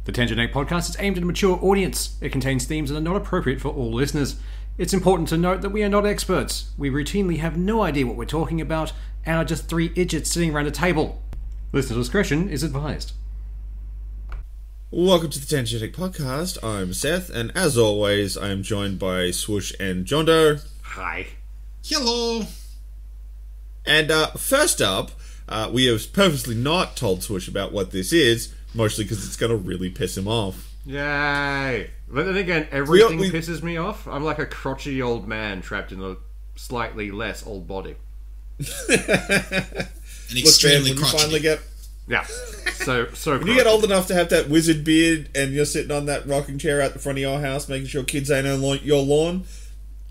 The Tangent 8 podcast is aimed at a mature audience. It contains themes that are not appropriate for all listeners. It's important to note that we are not experts. We routinely have no idea what we're talking about and are just three idiots sitting around a table. Listener discretion is advised. Welcome to the Tangent 8 podcast. I'm Seth, and as always, I am joined by Swoosh and Jondo. Hi. Hello. And first up, we have purposely not told Swoosh about what this is, mostly because it's going to really piss him off. Yay! But then again, everything pisses me off. I'm like a crotchety old man trapped in a slightly less old body. An extremely Look, man, crotchety. When you get old enough to have that wizard beard and you're sitting on that rocking chair out the front of your house making sure kids ain't on your lawn.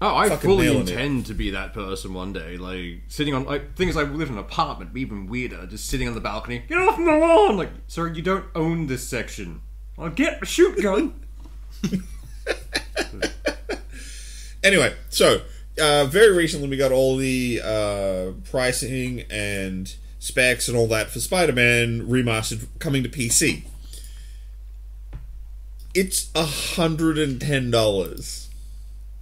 Oh, I fully intend to be that person one day. Like, sitting on, thing is, I live in an apartment, but even weirder, just sitting on the balcony. Get off my lawn! Like, sir, you don't own this section. I'll get a shoot gun. Anyway, so, very recently we got all the pricing and specs and all that for Spiderman Remastered coming to PC. It's $110.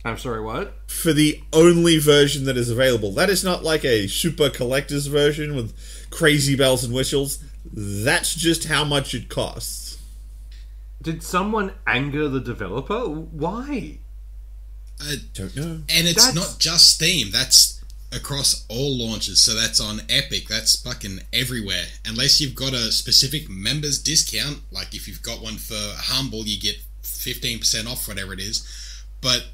I'm sorry, what? For the only version that is available. That is not like a super collector's version with crazy bells and whistles. That's just how much it costs. Did someone anger the developer? Why? I don't know. And it's not just Steam. That's across all launches. So that's on Epic. That's fucking everywhere. Unless you've got a specific members discount. Like if you've got one for Humble, you get 15% off, whatever it is. But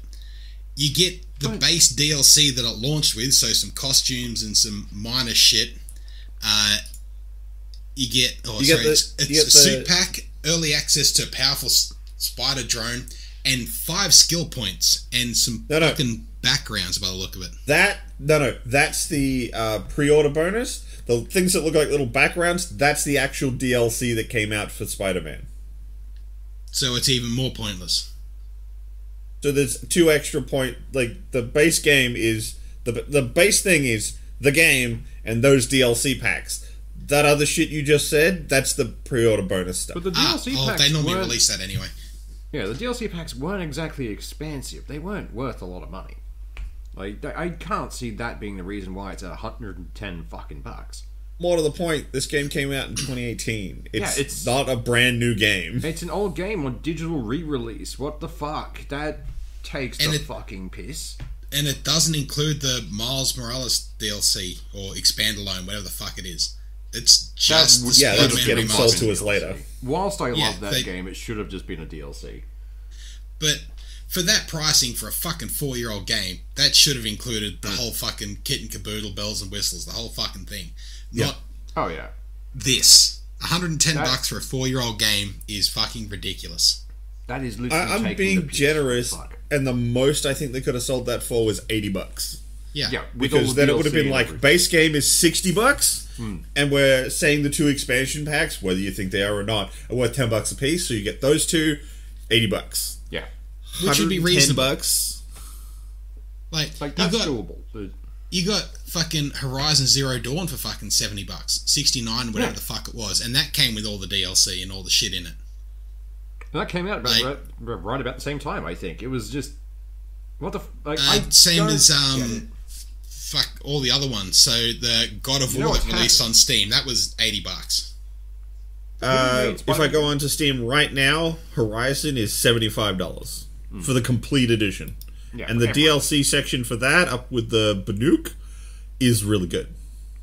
you get the base DLC that it launched with, so some costumes and some minor shit. You get a suit pack, early access to a powerful spider drone, and 5 skill points and some fucking backgrounds by the look of it. That's the pre-order bonus. The things that look like little backgrounds, that's the actual DLC that came out for Spider-Man. So it's even more pointless. So there's 2 extra like the base game is the base thing is the game and those DLC packs. That other shit you just said, that's the pre-order bonus stuff. But the DLC packs they normally release that anyway. Yeah, the DLC packs weren't exactly expansive. They weren't worth a lot of money. Like, I can't see that being the reason why it's $110 fucking bucks. More to the point, this game came out in 2018. It's yeah, not a brand new game. It's an old game on digital re-release. What the fuck? That takes the fucking piss. And it doesn't include the Miles Morales DLC or Expand Alone, whatever the fuck it is. It's just that's getting sold to us later. Whilst I love that game, it should have just been a DLC. But for that pricing for a fucking 4-year-old game, that should have included the whole fucking kit and caboodle, bells and whistles, the whole fucking thing. Not this. $110 for a 4-year-old game is fucking ridiculous. That is literally I'm being generous, and the most I think they could have sold that for was $80. Yeah, because then it would have been like base game is $60, and we're saying the 2 expansion packs, whether you think they are or not, are worth $10 a piece. So you get those 2, $80. Yeah, which would be reasonable. $10. Like that's doable. You got fucking Horizon Zero Dawn for fucking $70, $69, whatever the fuck it was, and that came with all the DLC and all the shit in it. And that came out right about the same time, I think. It was just what the same as fuck all the other ones. So the God of War that released on Steam, that was $80. If I go onto Steam right now, Horizon is $75 for the complete edition. Yeah, and the DLC section for that, up with the Banuk, is really good.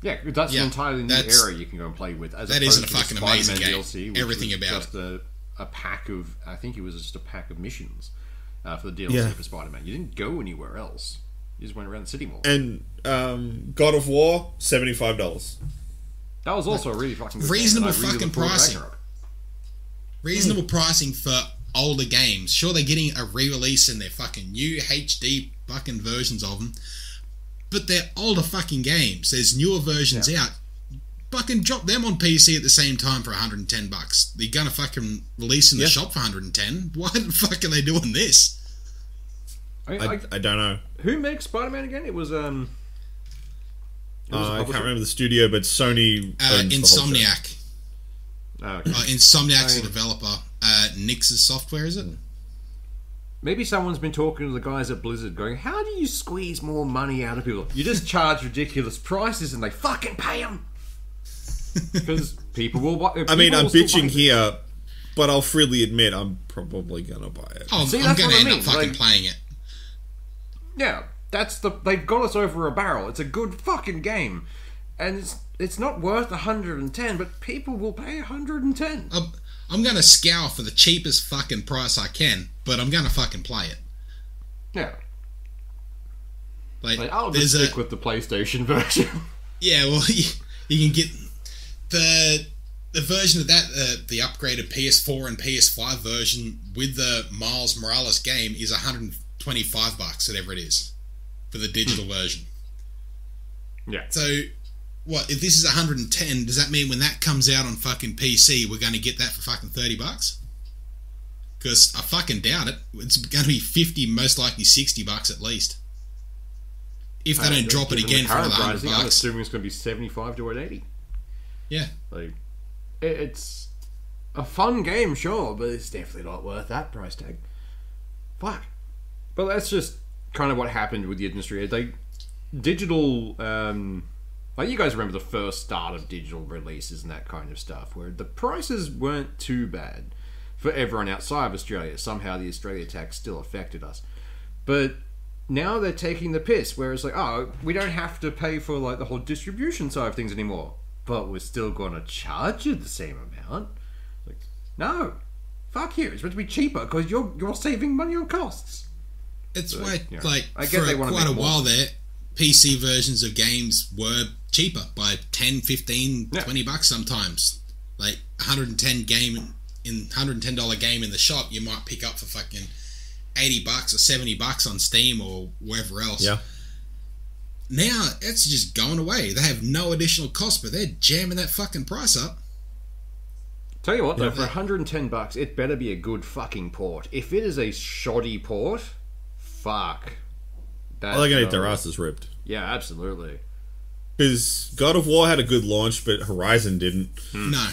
Yeah, that's an entirely new area you can go and play with. That isn't a fucking amazing game. DLC, everything about just a pack of, I think it was just a pack of missions for the DLC for Spider-Man. You didn't go anywhere else. You just went around the city mall. And God of War, $75. That was also a really fucking good reasonable fucking pricing. Reasonable pricing for older games. Sure, they're getting a re-release and they're fucking new HD fucking versions of them, but they're older fucking games. There's newer versions out. Fucking drop them on PC at the same time for $110. They're gonna fucking release in the shop for $110. Why the fuck are they doing this? I don't know. Who makes Spider-Man again? It was I can't remember the studio, but Sony owns Insomniac. Okay. Insomniac's a developer. Nix's software, is it? Maybe someone's been talking to the guys at Blizzard going, how do you squeeze more money out of people? You just charge ridiculous prices and they fucking pay them. Because people will buy it. I mean, I'm bitching here, but I'll freely admit I'm probably going to buy it. Oh, I'm going to end up fucking playing it. Yeah, they've got us over a barrel. It's a good fucking game. And it's not worth 110, but people will pay 110. I'm going to scour for the cheapest fucking price I can, but I'm going to fucking play it. Yeah. Like I'll just stick with the PlayStation version. Yeah, well, you can get the version of that, the upgraded PS4 and PS5 version with the Miles Morales game is $125, whatever it is, for the digital version. Yeah. So, what, if this is 110, does that mean when that comes out on fucking PC, we're going to get that for fucking $30? Because I fucking doubt it. It's going to be 50, most likely $60 at least. If they don't drop it again for another $100. I'm assuming it's going to be 75 to 180. Yeah. Like, it's a fun game, sure, but it's definitely not worth that price tag. Fuck. But that's just kind of what happened with the industry. Digital, like, you guys remember the first start of digital releases and that kind of stuff, where the prices weren't too bad for everyone outside of Australia. Somehow the Australia tax still affected us. But now they're taking the piss, where it's like, oh, we don't have to pay for like the whole distribution side of things anymore, but we're still going to charge you the same amount. Like, no, fuck you. It's meant to be cheaper because you're saving money on costs. It's so, why, yeah. like, I get for they want quite to a make while more. there, PC versions of games were cheaper by 10, 15, $20 sometimes. Like $110 game in the shop, you might pick up for fucking $80 or $70 on Steam or wherever else. Yeah. Now it's just going away. They have no additional cost, but they're jamming that fucking price up. Tell you what, though, for $110, it better be a good fucking port. If it is a shoddy port, fuck. They're going to get their asses ripped. Yeah, absolutely. Because God of War had a good launch, but Horizon didn't. No.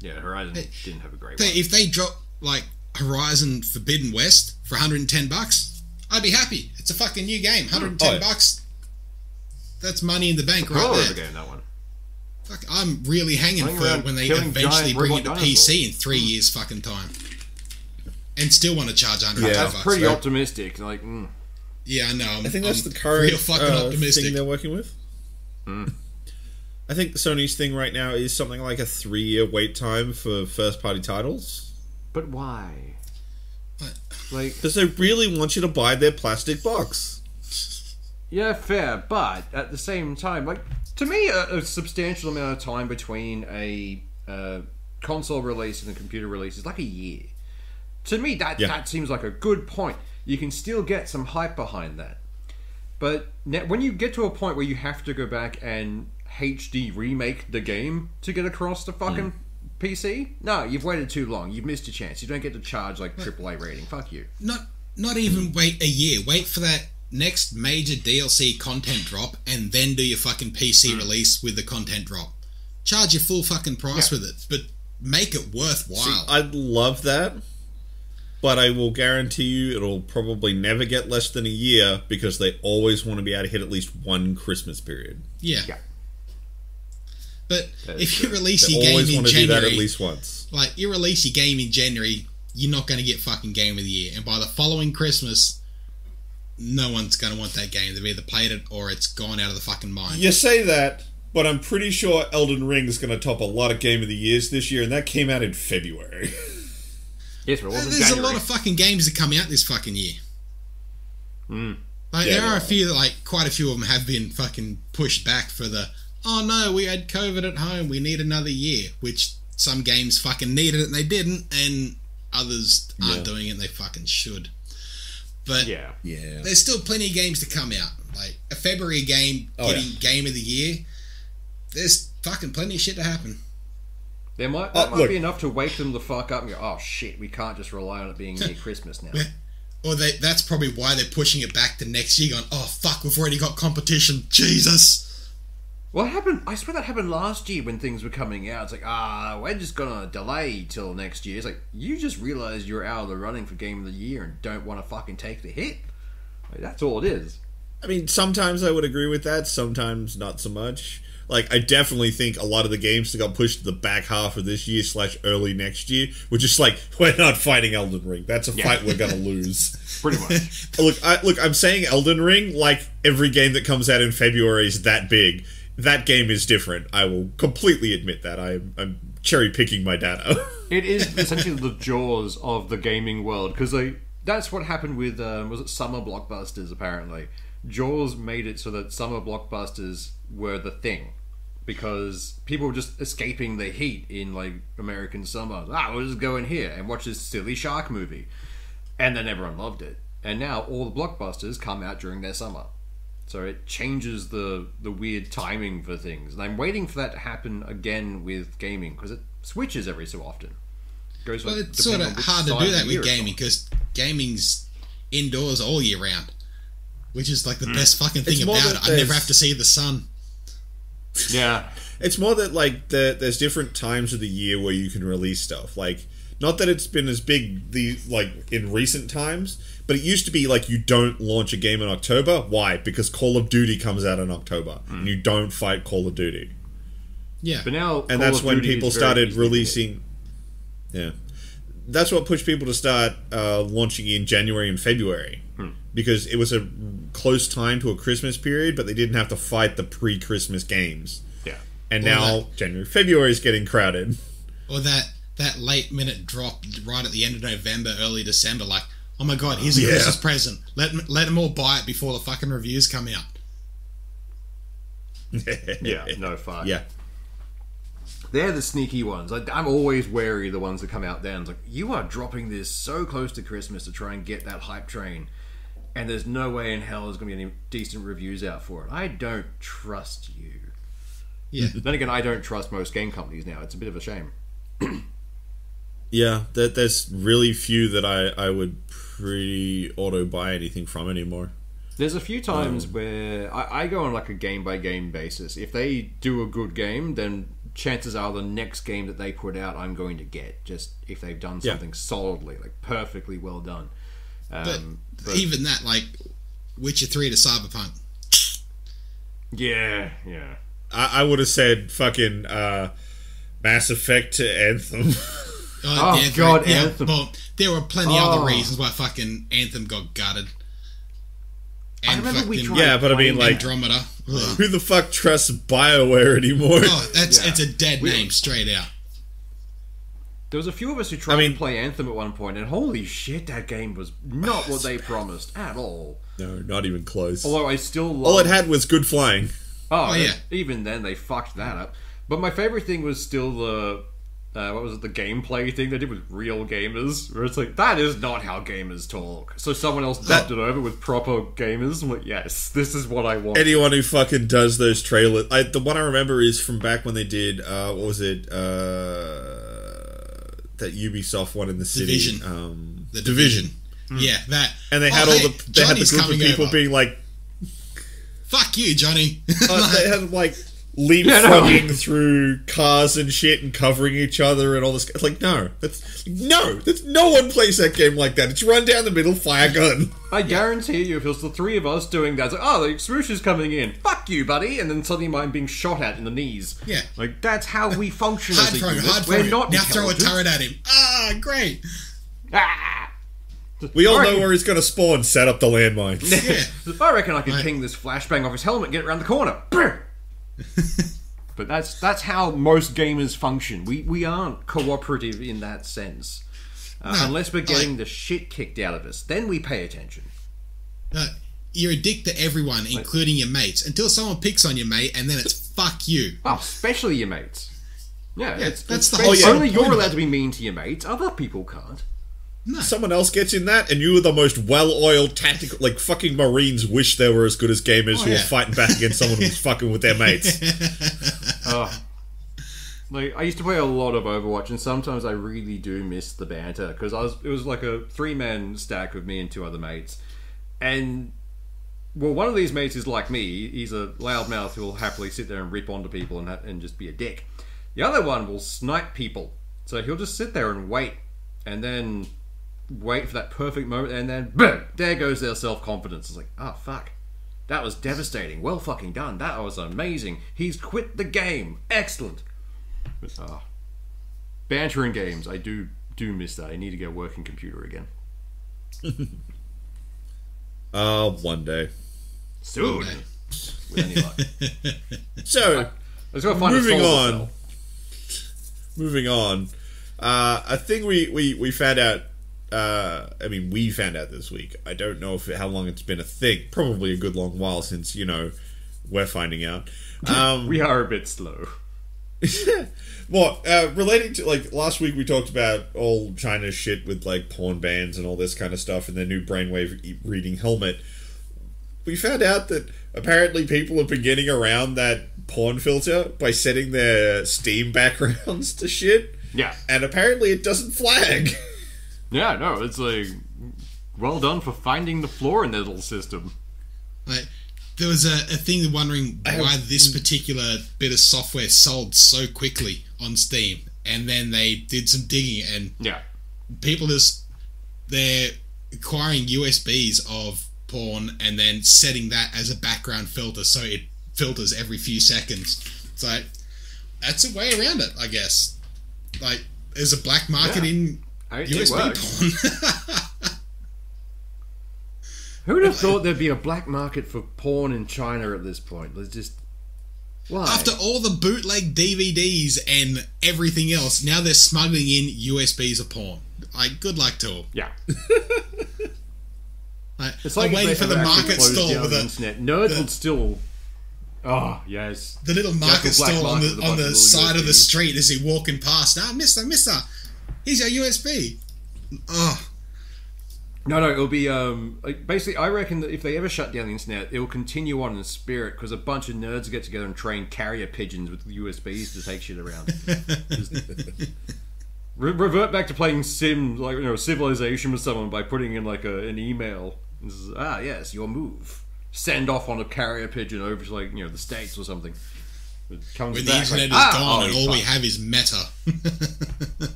Yeah, Horizon didn't have a great one. If they drop, like, Horizon Forbidden West for $110, I'd be happy. It's a fucking new game. $110. That's money in the bank right there. Game, that one. Fuck, I'm really hanging for when they eventually bring it to PC in 3 years fucking time. And still want to charge $100. Yeah, that's pretty optimistic. Like, yeah, I know. I think that's the current real fucking optimistic thing they're working with. I think Sony's thing right now is something like a 3-year wait time for first-party titles. But why? What? Like, because they really want you to buy their plastic box. Yeah, fair, but at the same time, like, to me, a substantial amount of time between a console release and a computer release is like a year. To me, that seems like a good point. You can still get some hype behind that. But now, when you get to a point where you have to go back and HD remake the game to get across the fucking PC, no, you've waited too long. You've missed your chance. You don't get to charge like AAA rating. Fuck you. Not even wait a year. Wait for that next major DLC content drop and then do your fucking PC release with the content drop. Charge your full fucking price with it, but make it worthwhile. See, I'd love that, but I will guarantee you it'll probably never get less than a year because they always want to be able to hit at least one Christmas period. Yeah. But if you release your they game always in want to January, do that at least once. Like, you release your game in January, you're not going to get fucking Game of the Year. And by the following Christmas, no one's going to want that game. They've either played it or it's gone out of the fucking mind. You say that, but I'm pretty sure Elden Ring is going to top a lot of Game of the Years this year, and that came out in February. Yes, but it wasn't There's January. a lot of fucking games that come out this fucking year. Like, there are a few, like, quite a few of them have been fucking pushed back for the, oh no, we had COVID at home, we need another year, which some games fucking needed it and they didn't, and others aren't doing it and they fucking should. But there's still plenty of games to come out. Like, a February game getting Game of the Year, there's fucking plenty of shit to happen. There might be enough to wake them the fuck up and go, oh shit, we can't just rely on it being near Christmas now. Or that's probably why they're pushing it back to next year, going, oh fuck, we've already got competition, Jesus. What happened? I swear that happened last year when things were coming out. It's like, we're just gonna delay till next year. It's like, you just realised you're out of the running for Game of the Year and don't want to fucking take the hit. Like, that's all it is. I mean, sometimes I would agree with that, sometimes not so much. Like, I definitely think a lot of the games that got pushed to the back half of this year / early next year were just like, we're not fighting Elden Ring. That's a fight we're gonna lose. Pretty much. I'm saying Elden Ring like every game that comes out in February is that big. That game is different. I will completely admit that. I'm cherry-picking my data. It is essentially the Jaws of the gaming world, because that's what happened with, was it summer blockbusters, apparently. Jaws made it so that summer blockbusters were the thing, because people were just escaping the heat in, like, American summer. We'll just go in here and watch this silly shark movie. And then everyone loved it. And now all the blockbusters come out during their summer. So it changes the weird timing for things. And I'm waiting for that to happen again with gaming, because it switches every so often. Well, it's sort of hard to do that with gaming, because gaming's indoors all year round. Which is like the best fucking thing about it. I never have to see the sun. Yeah. It's more that, like, there's different times of the year where you can release stuff. Like, not that it's been as big in recent times, but it used to be like you don't launch a game in October. Why? Because Call of Duty comes out in October, and you don't fight Call of Duty. Yeah, but now and that's when people started releasing. Yeah, that's what pushed people to start launching in January and February, because it was a close time to a Christmas period, but they didn't have to fight the pre-Christmas games. Yeah, and now January, February is getting crowded. Or that late minute drop right at the end of November, early December, like, oh my god, here's a Christmas present. Let them all buy it before the fucking reviews come out. Yeah, no fuck. Yeah. They're the sneaky ones. I'm always wary of the ones that come out then. It's like, you are dropping this so close to Christmas to try and get that hype train, and there's no way in hell there's going to be any decent reviews out for it. I don't trust you. Yeah. Then again, I don't trust most game companies now. It's a bit of a shame. Yeah, there's really few that I would pre-auto buy anything from anymore. There's a few times where I go on like a game-by-game basis. If they do a good game, then chances are the next game that they put out I'm going to get, just if they've done something solidly, like perfectly well done. But even that, like Witcher 3 to Cyberpunk. Yeah. I would have said fucking Mass Effect to Anthem. Oh god, Anthem. Well, there were plenty other reasons why fucking Anthem got gutted. And I remember we tried. Yeah, but I mean, like, Andromeda. Who the fuck trusts BioWare anymore? Oh, it's a dead name straight out. There was a few of us who tried to play Anthem at one point, and holy shit, that game was not what they promised at all. No, not even close. Although I still love... All it had was good flying. Oh yeah. Even then, they fucked that up. But my favourite thing was still the... what was it? The gameplay thing they did with real gamers, where it's like, that is not how gamers talk. So someone else dubbed it over with proper gamers. I'm like, yes, this is what I want. Anyone who fucking does those trailers... the one I remember is from back when they did... what was it? That Ubisoft one in the city. Division. The Division. Yeah, that. And they had they had the group of people being like... Fuck you, Johnny. They had like... leapfrogging through cars and shit and covering each other and all this. It's like, no one plays that game like that. It's run down the middle, fire gun. I guarantee you, if it was the three of us doing that, it's like, oh, the swoosh is coming in. Fuck you, buddy. And then suddenly I'm being shot at in the knees. Yeah. Like, that's how we function as a unit. We're not now throw a turret at him. Ah, great. Ah. We all know where he's going to spawn. Set up the landmines. Yeah. I reckon I can ping this flashbang off his helmet and get it around the corner. But that's how most gamers function. We aren't cooperative in that sense. Unless we're getting the shit kicked out of us. Then we pay attention. You're a dick to everyone, including your mates, until someone picks on your mate, and then it's fuck you. Oh, especially your mates. Yeah, that's the whole only you're allowed to be mean to your mates. Other people can't. No. Someone else gets in that, and you are the most well-oiled tactical... Like, fucking Marines wish they were as good as gamers who are fighting back against someone who's fucking with their mates. Like, I used to play a lot of Overwatch, and sometimes I really do miss the banter, because it was like a 3-man stack with me and 2 other mates, and Well, one of these mates is like me. He's a loudmouth who will happily sit there and rip onto people and just be a dick. The other one will snipe people. So he'll just sit there and wait. And then wait for that perfect moment. And then, boom! There goes their self-confidence. It's like, oh, fuck. That was devastating. Well fucking done. That was amazing. He's quit the game. Excellent. But, banter in games. I do miss that. I need to get a working computer again. One day. Soon. With any luck. So, let's go find moving on. A thing we found out. We found out this week. I don't know how long it's been a thing. Probably a good long while since we're finding out. We are a bit slow. Well, relating to last week, we talked about all China's shit with porn bans and all this kind of stuff, and their new brainwave reading helmet. We found out that apparently people have been getting around that porn filter by setting their Steam backgrounds to shit. Yeah, and apparently it doesn't flag. Yeah, no, it's well done for finding the flaw in their little system. There was a thing wondering why this particular bit of software sold so quickly on Steam, and then they did some digging, and people they're acquiring USBs of porn and then setting that as a background filter, so it filters every few seconds. So that's a way around it, I guess. There's a black market in USB porn. Who would have thought there'd be a black market for porn in China at this point? Let's just... Why? After all the bootleg DVDs and everything else, now they're smuggling in USBs of porn. Good luck to them. Yeah. It's like waiting for the market stall with internet. Nerds would still... Oh, yes. The little market stall on the side of the street as you're walking past. Mister, here's your USB. Oh. No, it'll be, basically, I reckon that if they ever shut down the internet, it will continue on in spirit, because a bunch of nerds get together and train carrier pigeons with USBs to take shit around. Revert back to playing Civilization with someone by putting in, an email. Yes, your move. Send off on a carrier pigeon over to, the States or something. It comes when back, the internet is gone and all we have is meta.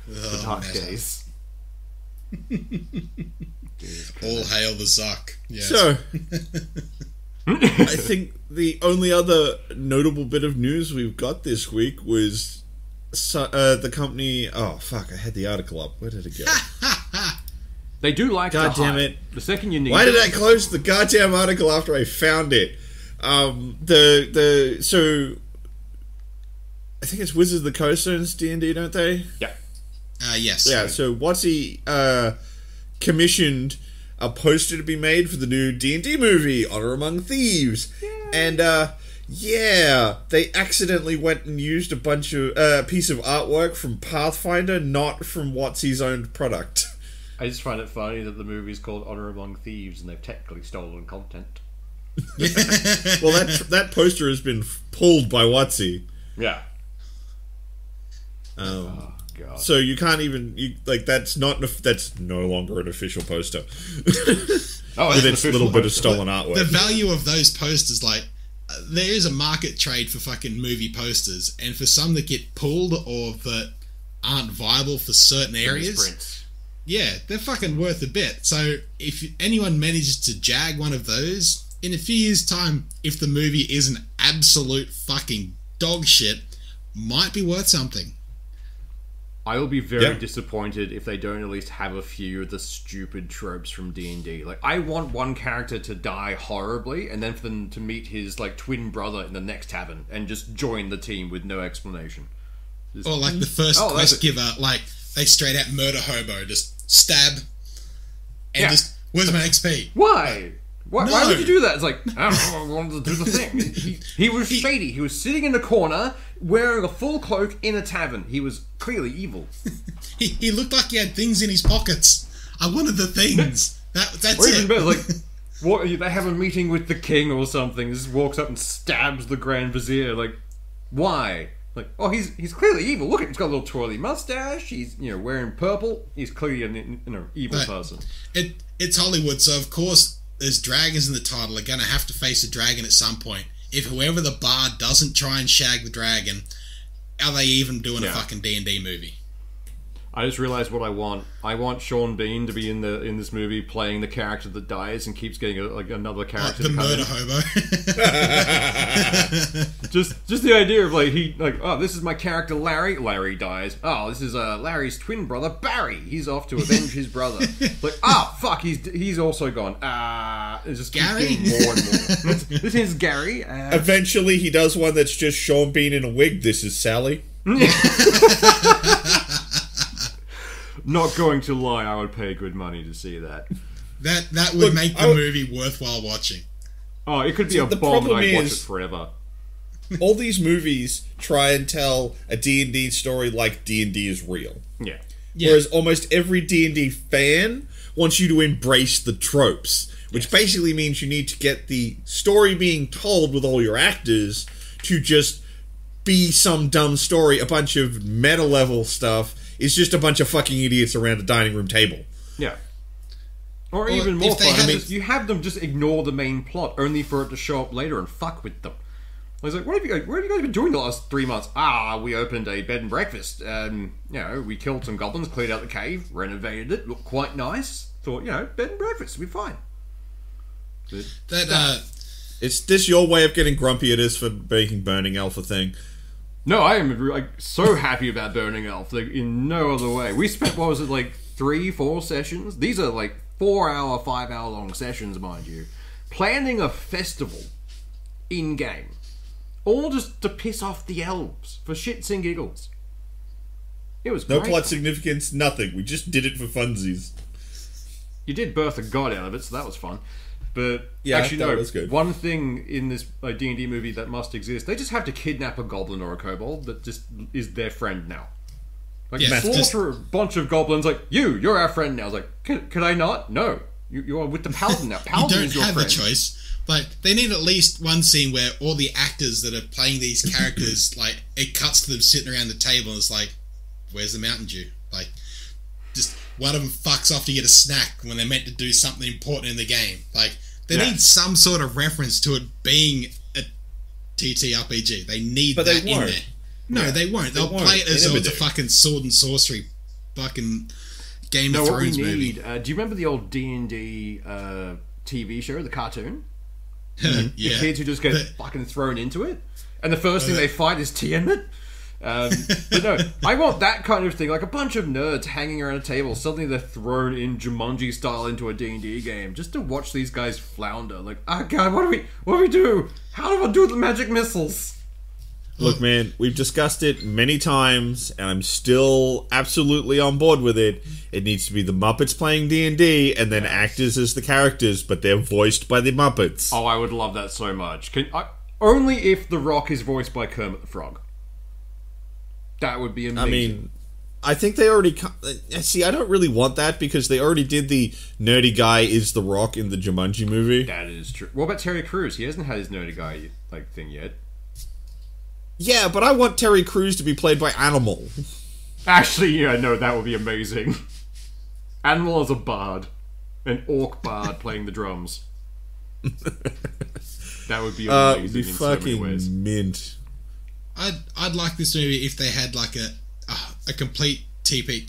The dark days. All hail the Zuck. Yes. So, I think the only other notable bit of news we've got this week was the company... Oh, fuck, I had the article up. Where did it go? They do like God damn it. The second you need Why did I close the goddamn article after I found it? So... I think it's Wizards of the Coast owns D&D, don't they? Yeah. Yes. Yeah, so WotC commissioned a poster to be made for the new D&D movie, Honor Among Thieves. Yay. And, they accidentally went and used a piece of artwork from Pathfinder, not from WotC's owned product. I just find it funny that the movie's called Honor Among Thieves and they've technically stolen content. Well, that poster has been pulled by WotC. Yeah. God. So you can't even that's no longer an official poster. With its little bit of stolen artwork. The value of those posters, there is a market trade for fucking movie posters, and for some that get pulled or that aren't viable for certain areas, they're fucking worth a bit. So if anyone manages to jag one of those, in a few years' time, if the movie is an absolute fucking dog shit, might be worth something. I will be very disappointed if they don't at least have a few of the stupid tropes from D&D. I want one character to die horribly, and then for them to meet his, twin brother in the next tavern, and just join the team with no explanation. Or the first quest giver, they straight out murder hobo, just stab, and just, where's my XP? Why? Why would you do that? It's I don't know, I wanted to do the thing. He was shady. He was sitting in a corner, wearing a full cloak in a tavern. He was clearly evil. he looked like he had things in his pockets. I wanted the things. That's or even it. better, what, they have a meeting with the king or something. Just walks up and stabs the Grand Vizier. Why? He's clearly evil. Look, he's got a little twirly mustache. He's wearing purple. He's clearly an evil person. it's Hollywood, so of course there's dragons in the title. They're going to have to face a dragon at some point. If whoever the bard doesn't try and shag the dragon, are they even doing a fucking D&D movie? I just realised what I want. I want Sean Bean to be in this movie playing the character that dies and keeps getting another character. The murder hobo. just the idea of oh, this is my character Larry. Larry dies. Oh, this is Larry's twin brother Barry. He's off to avenge his brother. Fuck, he's also gone. It just Gary? keeps getting more and more. This is Gary. Eventually, he does one that's just Sean Bean in a wig. This is Sally. Not going to lie, I would pay good money to see that. That would make the movie worthwhile watching. Oh, it could be a bomb and I'd watch it forever. All these movies try and tell a D&D story like D&D is real. Yeah. Whereas almost every D&D fan wants you to embrace the tropes, which basically means you need to get the story being told with all your actors to just be some dumb story. A bunch of meta-level stuff is just a bunch of fucking idiots around a dining room table. Yeah. Or even more fun, you have them just ignore the main plot, only for it to show up later and fuck with them. I was like, where have you guys been doing the last 3 months? We opened a bed and breakfast. We killed some goblins, cleared out the cave, renovated it, looked quite nice. Thought, bed and breakfast, we'll be fine. Is this your way of getting grumpy it is for making Burning Elf a thing? No, I am so happy about Burning Elf, in no other way. We spent, 3-4 sessions? These are 4-hour, 5-hour long sessions, mind you. Planning a festival in-game. All just to piss off the elves, for shits and giggles. It was great. No plot significance, nothing. We just did it for funsies. You did birth a god out of it, so that was fun. But actually, that was good. One thing in this D&D movie that must exist, they just have to kidnap a goblin or a kobold that just is their friend now. Slaughter a bunch of goblins, you're our friend now. I was like, could I not? No. You are with the paladin now. Paladin is your friend. You don't have a choice. They need at least one scene where all the actors that are playing these characters, it cuts to them sitting around the table and it's like, where's the Mountain Dew? Just one of them fucks off to get a snack when they're meant to do something important in the game. They need some sort of reference to it being a TTRPG. They need that in there. No, they won't. They'll play it as though it's a fucking sword and sorcery fucking Game of Thrones movie. Do you remember the old D&D TV show, the cartoon? Yeah. The kids who just get fucking thrown into it? And the first thing they fight is Tiamat? But no, I want that kind of thing, a bunch of nerds hanging around a table, suddenly they're thrown in Jumanji style into a D&D game, just to watch these guys flounder, God, what do we do? How do I do the magic missiles? Look, man, we've discussed it many times, and I'm still absolutely on board with it. It needs to be the Muppets playing D&D, and then actors as the characters, but they're voiced by the Muppets. Oh, I would love that so much. Only if The Rock is voiced by Kermit the Frog. That would be amazing. I think they already... See, I don't really want that, because they already did the nerdy guy is The Rock in the Jumanji movie. That is true. What about Terry Crews? He hasn't had his nerdy guy thing yet. Yeah, but I want Terry Crews to be played by Animal. Actually, no, that would be amazing. Animal as a bard. An orc bard playing the drums. That would be amazing it'd be in so many ways. Fucking mint. I'd like this movie if they had a complete TP,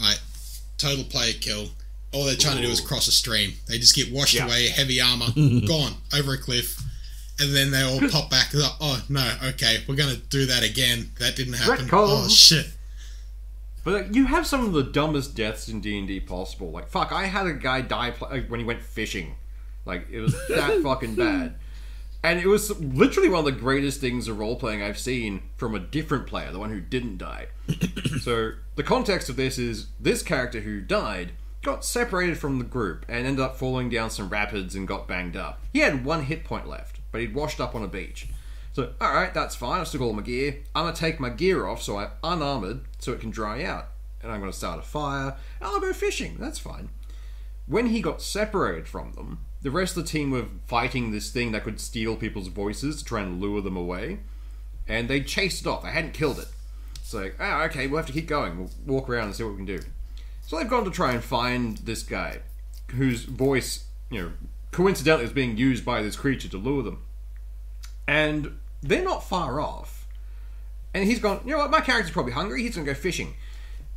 total player kill. All they're trying to do is cross a stream. They just get washed away, heavy armor, gone, over a cliff. And then they all pop back. Oh, no, okay, we're going to do that again. That didn't happen. Retcon. Oh, shit. But you have some of the dumbest deaths in D&D possible. I had a guy die when he went fishing. It was that fucking bad. And it was literally one of the greatest things of role-playing I've seen from a different player, the one who didn't die. So, the context of this is, this character who died got separated from the group and ended up falling down some rapids and got banged up. He had 1 hit point left, but he'd washed up on a beach. So, alright, that's fine, I still got all my gear. I'm going to take my gear off so I'm unarmored so it can dry out. And I'm going to start a fire, and I'll go fishing, that's fine. When he got separated from them, the rest of the team were fighting this thing that could steal people's voices to try and lure them away. And they chased it off, they hadn't killed it. So, okay, we'll have to keep going, we'll walk around and see what we can do. So they've gone to try and find this guy. whose voice, coincidentally is being used by this creature to lure them. And they're not far off. And he's gone, you know what, my character's probably hungry, he's going to go fishing.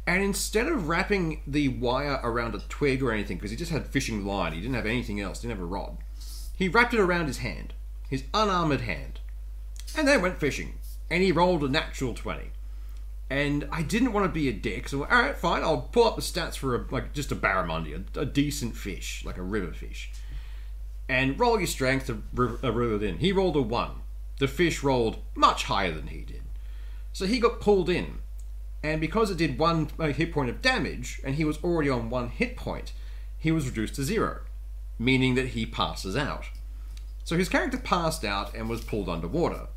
And instead of wrapping the wire around a twig or anything, because he just had fishing line, he didn't have anything else, didn't have a rod, he wrapped it around his hand, his unarmoured hand, and then went fishing. And he rolled a natural 20. And I didn't want to be a dick, so alright, fine, I'll pull up the stats for just a barramundi, a decent fish, like a river fish. And roll your strength to reel it in. He rolled a 1. The fish rolled much higher than he did. So he got pulled in. And because it did 1 hit point of damage, and he was already on 1 hit point, he was reduced to 0, meaning that he passes out. So his character passed out and was pulled underwater.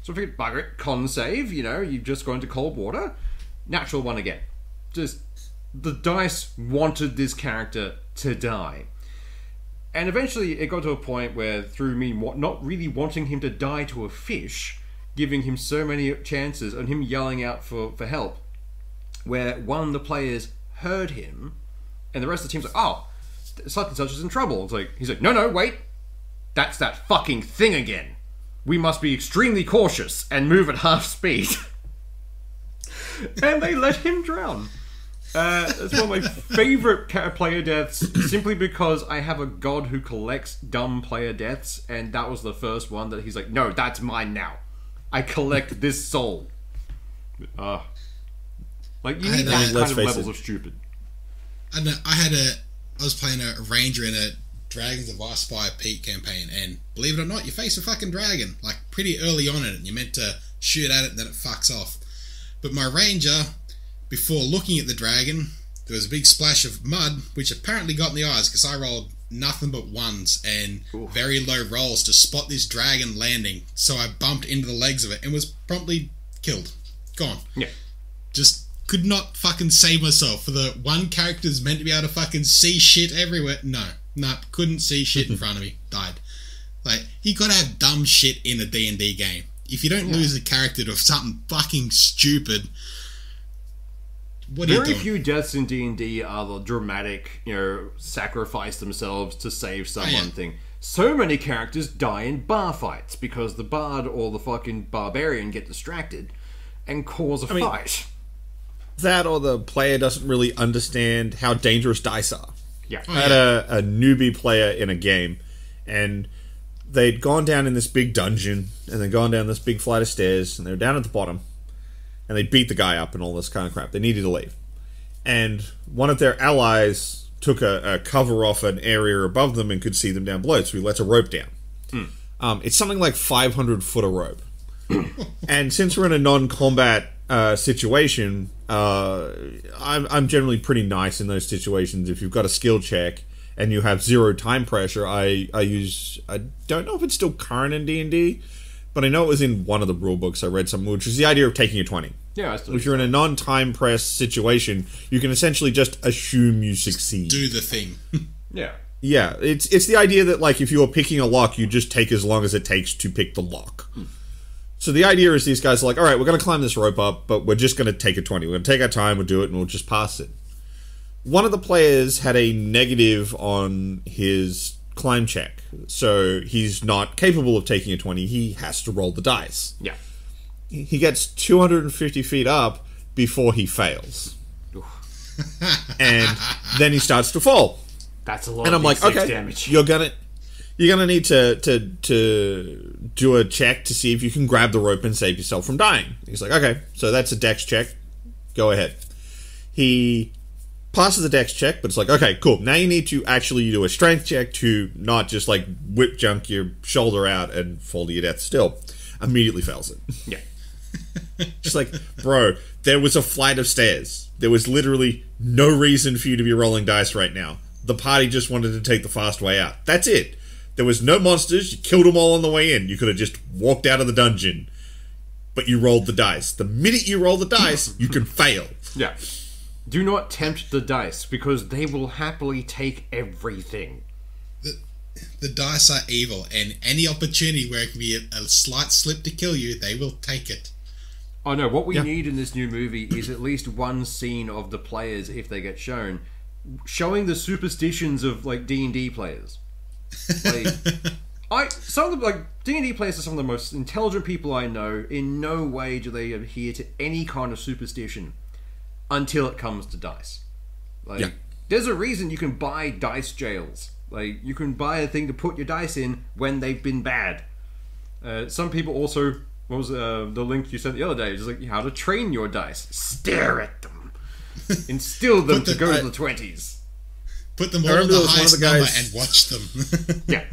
So I figured, bugger it, con save, you've just gone into cold water, natural 1 again. Just, the dice wanted this character to die. And eventually it got to a point where, through me not really wanting him to die to a fish, giving him so many chances, and him yelling out for help, where one of the players heard him, and the rest of the team's like, oh, such and such is in trouble. He's like, no, wait, that's that fucking thing again. We must be extremely cautious and move at half speed. And they let him drown. It's one of my favourite player deaths, simply because I have a god who collects dumb player deaths, and that was the first one that he's like, no, that's mine now. I collect this soul. You need that kind of levels of stupid. I know. I was playing a ranger in a Dragons of Ice Spire Peak campaign, and believe it or not, you face a fucking dragon, pretty early on in it, and you're meant to shoot at it and then it fucks off. But my ranger, before looking at the dragon, there was a big splash of mud, which apparently got in the eyes, because I rolled nothing but 1s and very low rolls to spot this dragon landing, so I bumped into the legs of it and was promptly killed. Gone. Yeah. Just could not fucking save myself for the one character's meant to be able to fucking see shit everywhere. No, couldn't see shit in front of me. Died. You gotta have dumb shit in a D&D game. If you don't lose a character to something fucking stupid, what are you doing? Very few deaths in D&D are the dramatic, sacrifice themselves to save someone thing. So many characters die in bar fights because the bard or the fucking barbarian get distracted and cause a fight. That or the player doesn't really understand how dangerous dice are. Yeah. I had a newbie player in a game, and they'd gone down in this big dungeon, and they'd gone down this big flight of stairs, and they were down at the bottom, and they beat the guy up and all this kind of crap. They needed to leave. And one of their allies took a cover off an area above them and could see them down below, so he lets a rope down. It's something like 500 foot of rope. And since we're in a non-combat situation, I'm generally pretty nice in those situations. If you've got a skill check and you have 0 time pressure, I don't know if it's still current in D&D, but I know it was in one of the rule books I read something, which is the idea of taking a 20. Yeah, if you're in a non-time press situation, you can essentially just assume you succeed. Do the thing. Yeah. Yeah, it's the idea that, if you were picking a lock, you just take as long as it takes to pick the lock. So the idea is these guys are like, all right, we're going to climb this rope up, but we're just going to take a 20. We're going to take our time, we'll do it, and we'll just pass it. One of the players had a negative on his climb check, so he's not capable of taking a 20. He has to roll the dice. Yeah. He gets 250 feet up before he fails. And then he starts to fall. That's a lot and of I'm like, okay, damage. You're gonna need to do a check to see if you can grab the rope and save yourself from dying. He's like, okay, so that's a dex check. Go ahead. He passes the dex check, but it's like, okay, cool. Now you need to actually do a strength check to not just whip junk your shoulder out and fall to your death still. Immediately fails it. Yeah. Just bro, there was a flight of stairs. There was literally no reason for you to be rolling dice right now. The party just wanted to take the fast way out. That's it. There was no monsters. You killed them all on the way in. You could have just walked out of the dungeon. But you rolled the dice. The minute you roll the dice, you can fail. Yeah. Do not tempt the dice, because they will happily take everything. The dice are evil, and any opportunity where it can be a slight slip to kill you, they will take it. Oh no, what we need in this new movie is at least one scene of the players, if they get shown, showing the superstitions of like D&D players. Like, some of the D&D players are some of the most intelligent people I know. In no way do they adhere to any kind of superstition until it comes to dice. Like, there's a reason you can buy dice jails. Like, you can buy a thing to put your dice in when they've been bad. Some people also, what was the link you sent the other day? Just like how to train your dice. Stare at them. Instill them to go to the 20s. Put them all in the highest number and watch them. Yeah.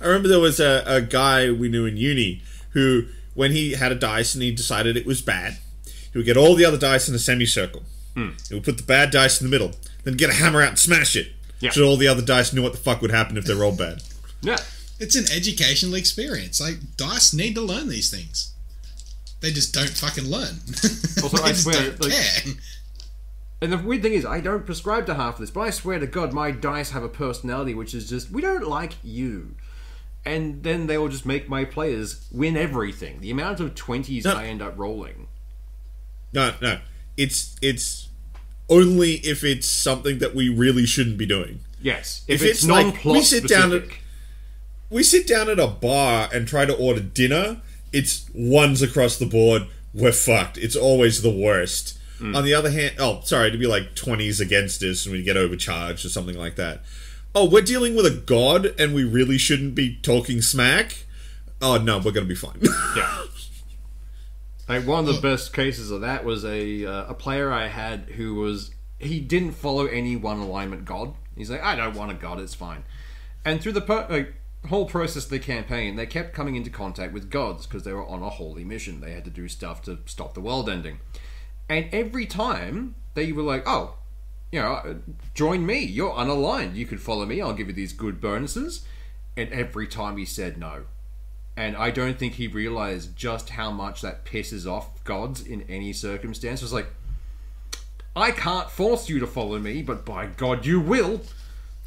I remember there was a guy we knew in uni who, when he had a dice and he decided it was bad, he would get all the other dice in a semicircle. He would put the bad dice in the middle, then get a hammer out and smash it. Yeah. So all the other dice knew what the fuck would happen if they rolled bad. Yeah. It's an educational experience. Like, dice need to learn these things. They just don't fucking learn. Also, I swear, care. And the weird thing is, I don't prescribe to half of this, but I swear to God, my dice have a personality which is just, we don't like you. And then they will just make my players win everything. The amount of 20s I end up rolling. No. It's only if it's something that we really shouldn't be doing. Yes. If it's non-plot specific. We sit down at a bar and try to order dinner, it's ones across the board, we're fucked. It's always the worst. On the other hand, to be like 20s against us and we get overcharged or something like that. Oh, we're dealing with a god and we really shouldn't be talking smack? Oh, no, we're going to be fine. Yeah. Like, one of the best cases of that was a player I had who he didn't follow any one alignment god. He's like, I don't want a god, it's fine. And through the whole process of the campaign, they kept coming into contact with gods because they were on a holy mission. They had to do stuff to stop the world ending. And every time they were like, oh, join me, you're unaligned, you could follow me, I'll give you these good bonuses. And every time he said no. And I don't think he realized just how much that pisses off gods in any circumstance. It was like, I can't force you to follow me, but by God you will.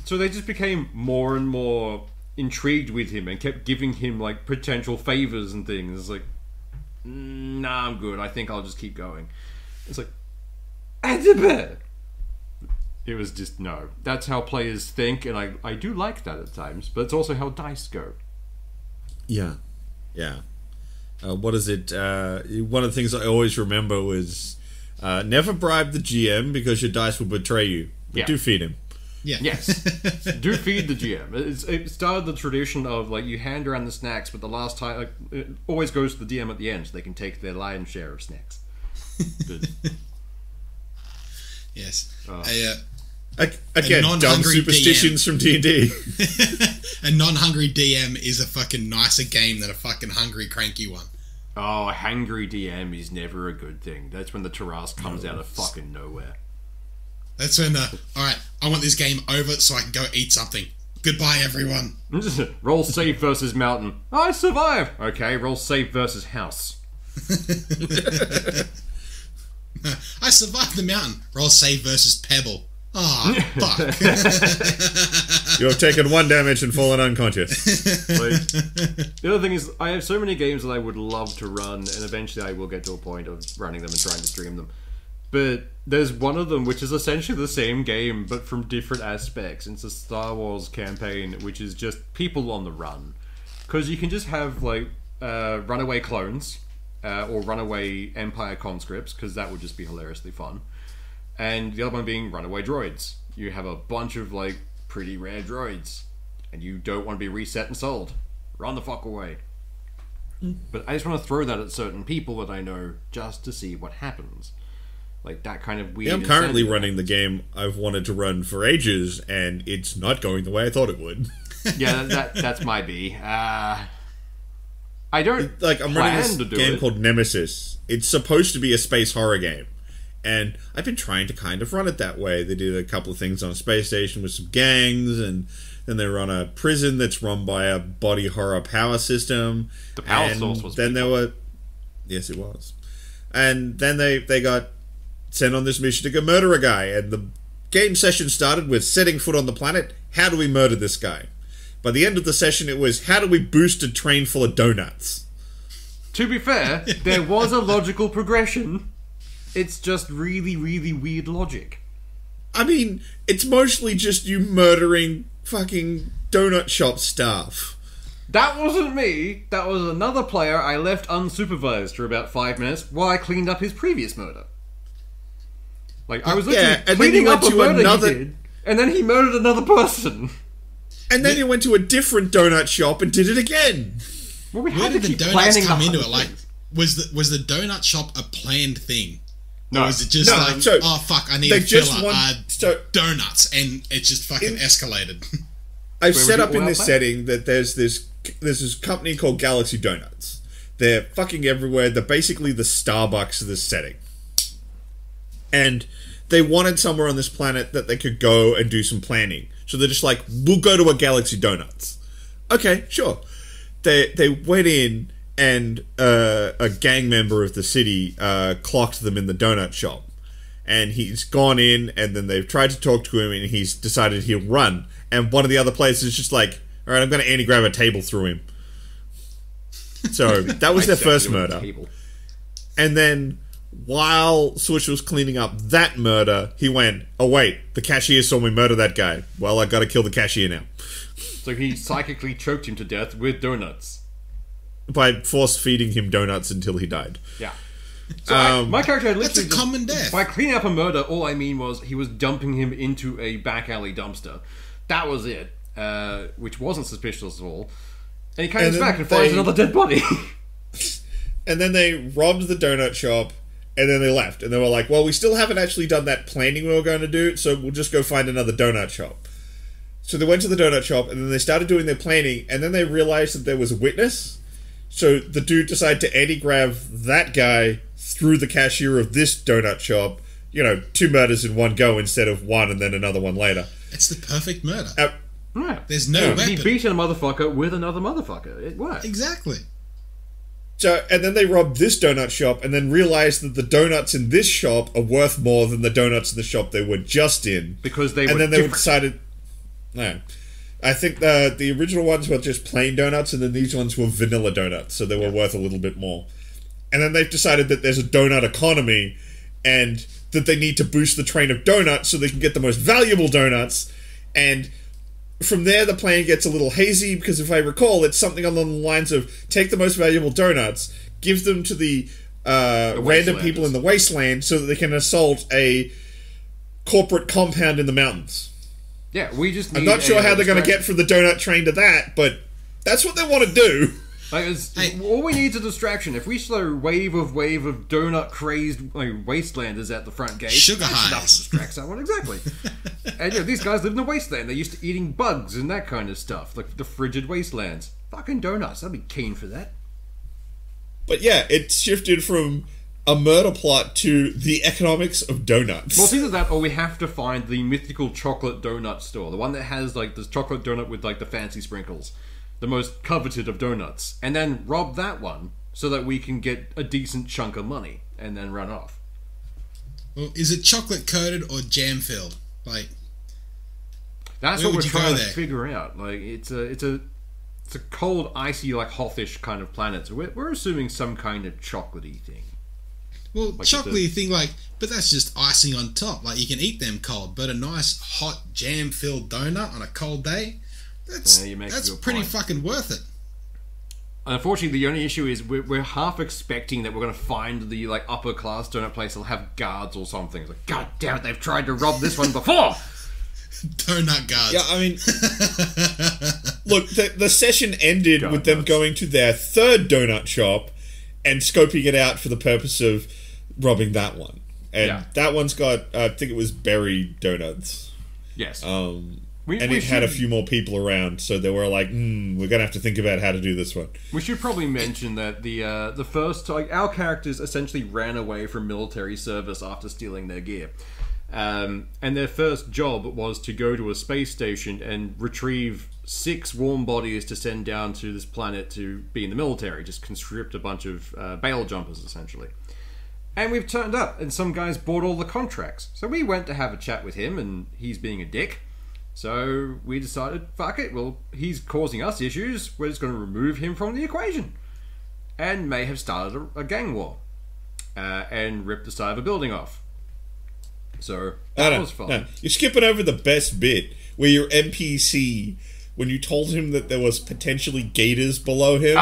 So they just became more and more intrigued with him and kept giving him like potential favors and things. It's like, nah, I'm good, I think I'll just keep going. It's like, it was just no. That's how players think, and I do like that at times, but it's also how dice go. Yeah. What is it? One of the things I always remember was never bribe the GM because your dice will betray you. But do feed him. Yeah. Yes. Do feed the GM. It started the tradition of like you hand around the snacks, but the last time it always goes to the DM at the end, so they can take their lion's share of snacks. Yes. Again, dumb superstitions DM. From D&D. A non-hungry DM is a fucking nicer game than a fucking hungry, cranky one. Oh, a hungry DM is never a good thing. That's when the Taras comes out of fucking nowhere. That's when alright, I want this game over so I can go eat something. Goodbye, everyone. Roll save versus mountain. I survived. Okay, roll save versus house. I survived the mountain. Roll save versus pebble. Oh, fuck. You have taken 1 damage and fallen unconscious. The other thing is, I have so many games that I would love to run, and eventually I will get to a point of running them and trying to stream them. But there's one of them which is essentially the same game, but from different aspects. It's a Star Wars campaign, which is just people on the run. Because you can just have, like, runaway clones, or runaway Empire conscripts, because that would just be hilariously fun. And the other one being runaway droids. You have a bunch of, like, pretty rare droids, and you don't want to be reset and sold. Run the fuck away. But I just want to throw that at certain people that I know, just to see what happens. Like, that kind of weird... Yeah, I'm currently running the game I've wanted to run for ages, and it's not going the way I thought it would. Yeah, that's my B. I don't I'm running this game called Nemesis. It's supposed to be a space horror game. And I've been trying to kind of run it that way. They did a couple of things on a space station with some gangs, and then they run a prison that's run by a body horror power system. The power source was then people. there were... Yes, it was. And then they got sent on this mission to go murder a guy, and the game session started with setting foot on the planet. How do we murder this guy? By the end of the session, it was, how do we boost a train full of donuts? To be fair, there was a logical progression. It's just really, really weird logic. I mean, it's mostly just you murdering fucking donut shop staff. That wasn't me. That was another player I left unsupervised for about 5 minutes while I cleaned up his previous murder. Like, I was literally cleaning up a murder he did, and then he murdered another person. And then he went to a different donut shop and did it again. Well, we Where had to did the keep donuts planning come the into it? whole Like, thing. was the donut shop a planned thing? No. Or was it just oh fuck, I need they a just filler, want donuts, and it just fucking escalated. I've set up in this setting that there's this company called Galaxy Donuts. They're fucking everywhere. They're basically the Starbucks of this setting. And they wanted somewhere on this planet that they could go and do some planning. So they're just like, we'll go to a Galaxy Donuts. Okay, sure. They went in, and a gang member of the city clocked them in the donut shop. And he's gone in, and then they've tried to talk to him, and he's decided he'll run. And one of the other players is just like, all right, I'm going to anti-grab a table through him. So that was their first murder. And then while Switch was cleaning up that murder, he went, oh wait, the cashier saw me murder that guy. Well, I got to kill the cashier now. So he psychically choked him to death with donuts. By force feeding him donuts until he died. Yeah. So my character had That's literally a common death. By cleaning up a murder, all I mean was he was dumping him into a back alley dumpster. That was it, which wasn't suspicious at all. And he comes back and finds another dead body. And then they robbed the donut shop, and then they left. And they were like, well, we still haven't actually done that planning we were going to do, so we'll just go find another donut shop. So they went to the donut shop, and then they started doing their planning, and then they realized that there was a witness. So the dude decided to anti-grab that guy through the cashier of this donut shop. You know, 2 murders in one go instead of one and then another one later. It's the perfect murder. Right. There's no weapon. He beat a motherfucker with another motherfucker. It worked. Exactly. So, and then they robbed this donut shop and then realized that the donuts in this shop are worth more than the donuts in the shop they were just in. Because they and were then they different. Decided... No. I think the original ones were just plain donuts, and then these ones were vanilla donuts, so they were worth a little bit more. And then they've decided that there's a donut economy, and that they need to boost the train of donuts so they can get the most valuable donuts. And from there, the plan gets a little hazy, because if I recall, it's something along the lines of take the most valuable donuts, give them to the random people in the wasteland so that they can assault a corporate compound in the mountains. Yeah, we just need I'm not sure how they're going to get from the donut train to that, but that's what they want to do. Like, all we need is a distraction. If we slow wave of donut crazed wastelanders at the front gate, sugar that's enough to highs. distract someone. Exactly. And these guys live in the wasteland. They're used to eating bugs and that kind of stuff, like the frigid wastelands. Fucking donuts. I'd be keen for that. But yeah, it's shifted from a murder plot to the economics of donuts. Well, it's either that or we have to find the mythical chocolate donut store, the one that has like this chocolate donut with like the fancy sprinkles, the most coveted of donuts, and then rob that one so that we can get a decent chunk of money and then run off. Well, is it chocolate coated or jam filled? Like, that's where what we're would you trying go to there? figure out. Like, it's a cold, icy, like hothish kind of planet. So we're assuming some kind of chocolatey thing. well, Like chocolatey thing, like, but that's just icing on top. Like, you can eat them cold, but a nice hot jam filled donut on a cold day, that's Yeah, you make a that's good pretty point. fucking worth it. Unfortunately, the only issue is we're half expecting that we're going to find the like upper class donut place that'll have guards or something. It's like, God damn it, they've tried to rob this one before. Donut guards. Yeah, I mean, look, the session ended with them going to their third donut shop and scoping it out for the purpose of robbing that one. And that one's got, I think it was berry donuts. Yes. And it had a few more people around, so they were like, we're going to have to think about how to do this one. We should probably mention that the first, like, our characters essentially ran away from military service after stealing their gear. And their first job was to go to a space station and retrieve 6 warm bodies to send down to this planet to be in the military. Just conscript a bunch of bail jumpers, essentially. And we've turned up, and some guys bought all the contracts. So we went to have a chat with him, and he's being a dick. So we decided, fuck it, well, he's causing us issues, we're just going to remove him from the equation. And may have started a gang war. And ripped the side of a building off. So that was fun. No. You're skipping over the best bit where your NPC, when you told him that there was potentially gators below him,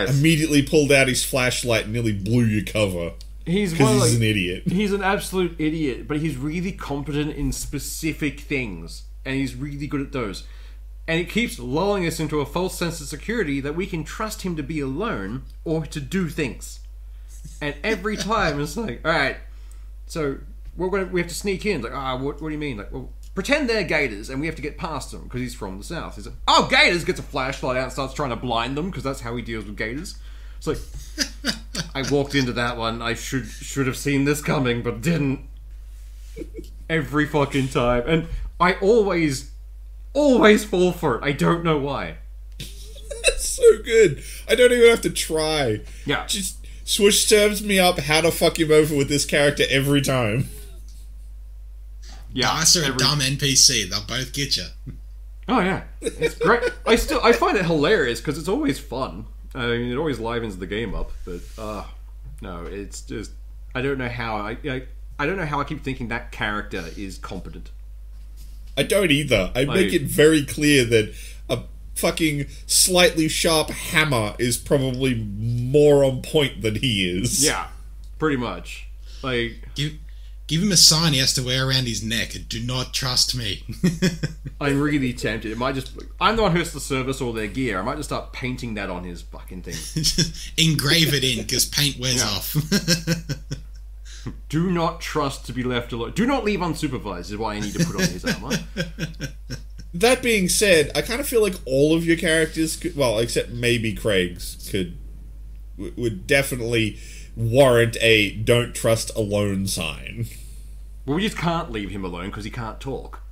immediately pulled out his flashlight and nearly blew your cover. He's an idiot. He's an absolute idiot, but he's really competent in specific things, and he's really good at those. And it keeps lulling us into a false sense of security that we can trust him to be alone or to do things. And every time it's like, all right, so we have to sneak in. Like, what do you mean? Like, well, pretend they're gators and we have to get past them because he's from the south. He's like, oh, gators! Gets a flashlight out and starts trying to blind them because that's how he deals with gators. It's like, I walked into that one. I should have seen this coming, but didn't. Every fucking time, and I always fall for it. I don't know why. That's so good. I don't even have to try. Yeah. Just Swoosh serves me up how to fuck him over with this character every time. Yeah. Dice are a dumb NPC. They'll both get you. Oh yeah, it's great. I find it hilarious because it's always fun. I mean, it always livens the game up. But no, it's just I don't know how I don't know how I keep thinking that character is competent. I don't either. I make it very clear that a fucking slightly sharp hammer is probably more on point than he is. Yeah, pretty much. Like, give him a sign he has to wear around his neck. Do not trust me. I'm really tempted. It might just. I'm the one who has to service all their gear. I might just start painting that on his fucking thing. Engrave it in because paint wears off. Do not trust to be left alone. Do not leave unsupervised is why I need to put on his armor. That being said, I kind of feel like all of your characters could, well, except maybe Craig's, would definitely warrant a don't trust alone sign. Well, we just can't leave him alone because he can't talk.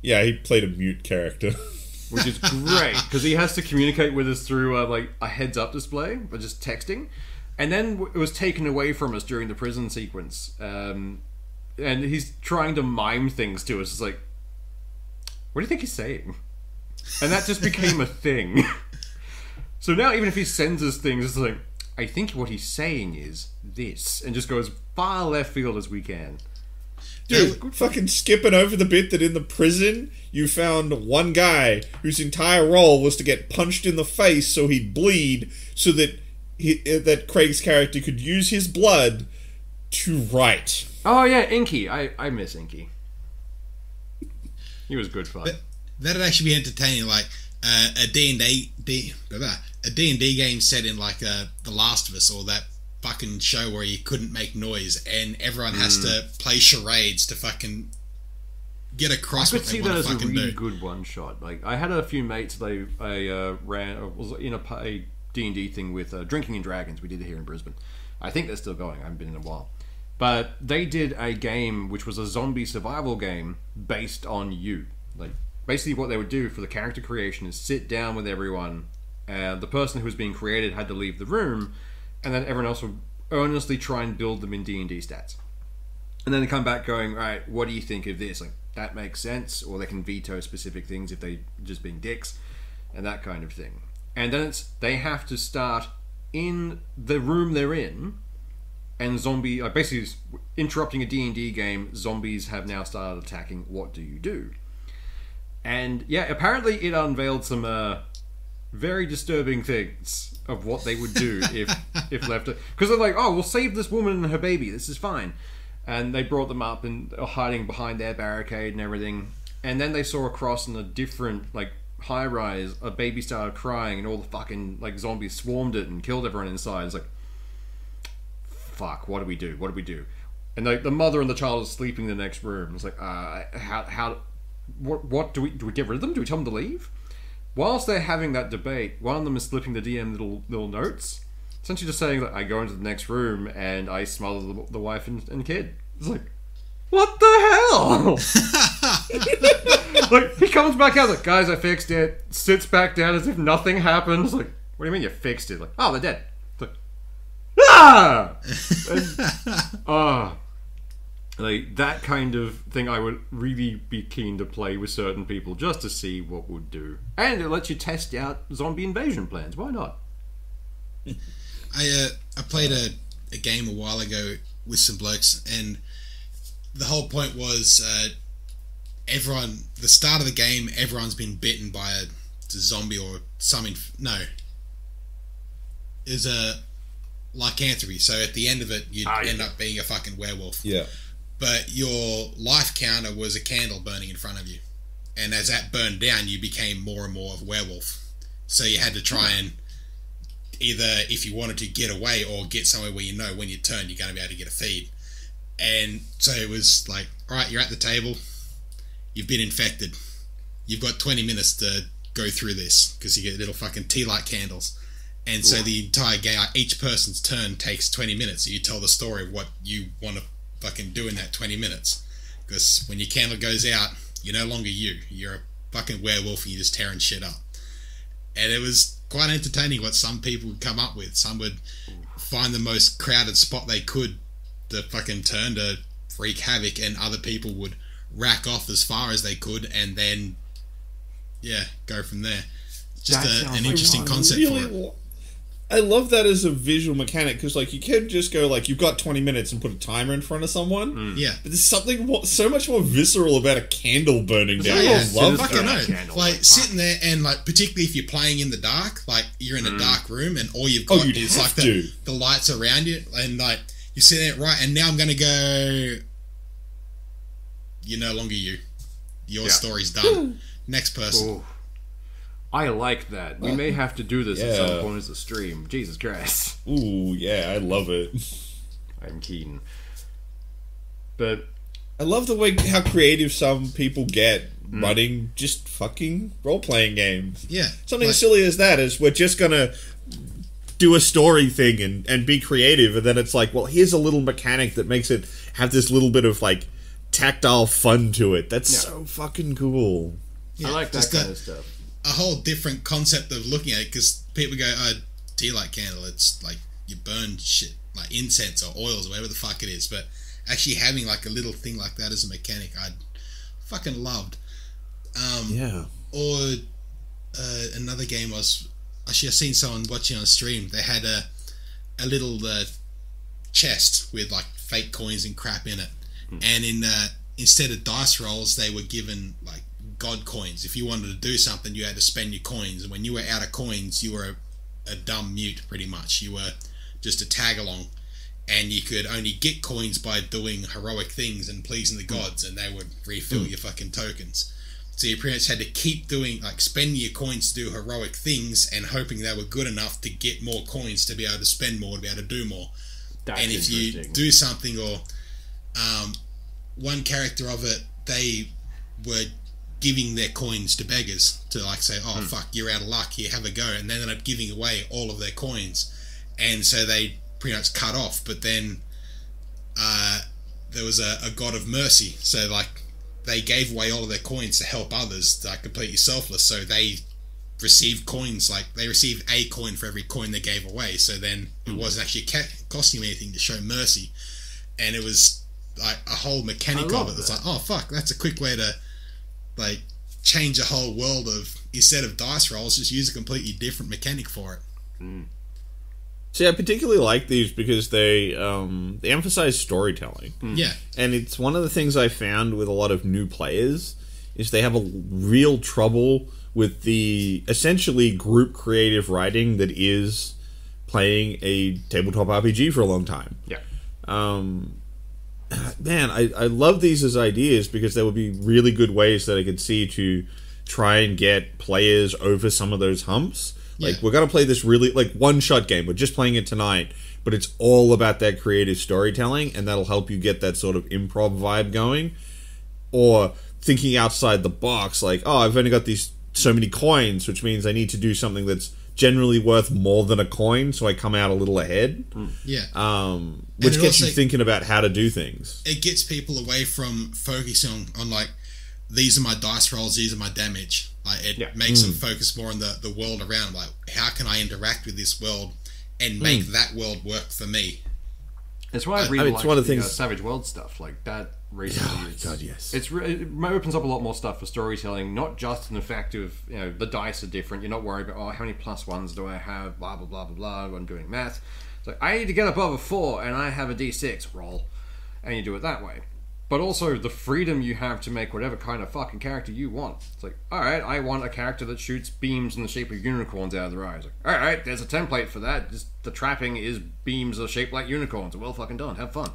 Yeah, he played a mute character. Which is great, because he has to communicate with us through like a heads-up display, or just texting. And then it was taken away from us during the prison sequence. And he's trying to mime things to us. It's like, what do you think he's saying? And that just became a thing. So now even if he sends us things, it's like, I think what he's saying is this. And just go as far left field as we can. Dude, fucking skipping over the bit that in the prison, you found one guy whose entire role was to get punched in the face so he'd bleed, so that that Craig's character could use his blood to write. Oh yeah, Inky. I miss Inky. He was good fun. That'd actually be entertaining, like a D&D game set in like The Last of Us, or that fucking show where you couldn't make noise and everyone has to play charades to fucking get across what they want to fucking do. I could see that as a really good one shot. Like, I had a few mates. I was in a D&D thing with Drinking and Dragons. We did it here in Brisbane. I think they're still going. I haven't been in a while. But they did a game which was a zombie survival game based on you. Like, basically what they would do for the character creation is sit down with everyone. The person who was being created had to leave the room, and then everyone else would earnestly try and build them in D&D stats. And then they come back going, right, what do you think of this? Like, that makes sense. Or they can veto specific things if they're just being dicks, and that kind of thing. And then they have to start in the room they're in, and basically interrupting a D&D game, zombies have now started attacking. What do you do? And yeah, apparently it unveiled some very disturbing things of what they would do if left. Because they're like, oh, we'll save this woman and her baby. This is fine. And they brought them up and are hiding behind their barricade and everything. And then they saw across in a different high-rise, a baby started crying and all the fucking zombies swarmed it and killed everyone inside. It's like, fuck, what do we do? What do we do? And the mother and the child are sleeping in the next room. It's like, what do we get rid of them? Do we tell them to leave? Whilst they're having that debate, one of them is slipping the DM little notes, essentially just saying that I go into the next room and I smother the wife and kid. It's like, what the hell? He comes back out like, guys, I fixed it. Sits back down as if nothing happened. It's like, what do you mean you fixed it? Like, oh, they're dead. It's like, that kind of thing I would really be keen to play with certain people just to see what would do. And it lets you test out zombie invasion plans. Why not? I played a game a while ago with some blokes, and the whole point was the start of the game, everyone's been bitten by a zombie or something. No. Is a lycanthropy. So at the end of it, you'd end up being a fucking werewolf. Yeah. But your life counter was a candle burning in front of you. And as that burned down, you became more and more of a werewolf. So you had to try and either, if you wanted to get away or get somewhere where you know when you turn, you're going to be able to get a feed. And so it was like, all right, you're at the table. You've been infected. You've got 20 minutes to go through this because you get little fucking tea light candles. And so the entire game, each person's turn takes 20 minutes. So you tell the story of what you want to fucking do in that 20 minutes. Because when your candle goes out, you're no longer you. You're a fucking werewolf and you're just tearing shit up. And it was quite entertaining what some people would come up with. Some would find the most crowded spot they could to fucking turn to wreak havoc, and other people would rack off as far as they could and then, go from there. Just an interesting concept for it. I love that as a visual mechanic, because like you can just go like, you've got 20 minutes and put a timer in front of someone. Yeah. But there's something so much more visceral about a candle burning down. I love that. Like sitting there and like, particularly if you're playing in the dark, like you're in a dark room and all you've got is like the lights around you, and like you sit there, right, and now I'm going to go, you're no longer you. Your story's done. Next person. Ooh. I like that. We may have to do this at some point as a stream. Jesus Christ. Ooh, yeah, I love it. I'm keen. But I love the way how creative some people get running just fucking role-playing games. Yeah. Something as silly as that is, we're just gonna do a story thing and be creative, and then it's like, well, here's a little mechanic that makes it have this little bit of like tactile fun to it. That's so fucking cool. I like that kind of stuff. A whole different concept of looking at it, because people go, tea light candle, it's like you burn shit like incense or oils or whatever the fuck it is, but actually having like a little thing like that as a mechanic, I'd fucking loved. Or another game was, actually I've seen someone watching on stream, they had a little chest with like fake coins and crap in it, and instead of dice rolls, they were given like god coins. If you wanted to do something, you had to spend your coins, and when you were out of coins, you were a dumb mute, pretty much. You were just a tag along, and you could only get coins by doing heroic things and pleasing the gods, and they would refill your fucking tokens. So you pretty much had to keep doing, like, spending your coins to do heroic things and hoping they were good enough to get more coins to be able to spend more, to be able to do more. And if you do something, or one character of it, they were giving their coins to beggars to like say, oh fuck, you're out of luck, here, have a go, and they ended up giving away all of their coins, and so they pretty much cut off. But then there was a god of mercy, so like they gave away all of their coins to help others, like completely selfless, so they received coins, like they received a coin for every coin they gave away, so then it wasn't actually costing them anything to show mercy. And it was like a whole mechanic of it that's like, oh fuck, that's a quick way to like change a whole world of, instead of dice rolls, just use a completely different mechanic for it. See, I particularly like these because they emphasize storytelling. Yeah. And it's one of the things I found with a lot of new players is they have a real trouble with the essentially group creative writing that is playing a tabletop RPG for a long time. Yeah. Man, I love these as ideas because there would be really good ways that I could see to try and get players over some of those humps. Like, we're going to play this really, like, one-shot game. We're just playing it tonight, but it's all about that creative storytelling, and that'll help you get that sort of improv vibe going. Or thinking outside the box, like, oh, I've only got these so many coins, which means I need to do something that's generally worth more than a coin, so I come out a little ahead. Which gets you thinking about how to do things. It gets people away from focusing on like, these are my dice rolls, these are my damage. Like, it makes them focus more on the world around. Like, how can I interact with this world and make that world work for me? That's why I really like the Savage World stuff. Like, that recently. God, yes. It opens up a lot more stuff for storytelling, not just in the fact of, you know, the dice are different. You're not worried about, oh, how many plus ones do I have, blah, blah, blah, blah, blah, I'm doing math. It's like, I need to get above a 4, and I have a D6. Roll. And you do it that way. but also the freedom you have to make whatever kind of fucking character you want. It's like, alright, I want a character that shoots beams in the shape of unicorns out of their eyes. Like, alright, there's a template for that. Just the trapping is beams are shaped like unicorns. Well fucking done. Have fun.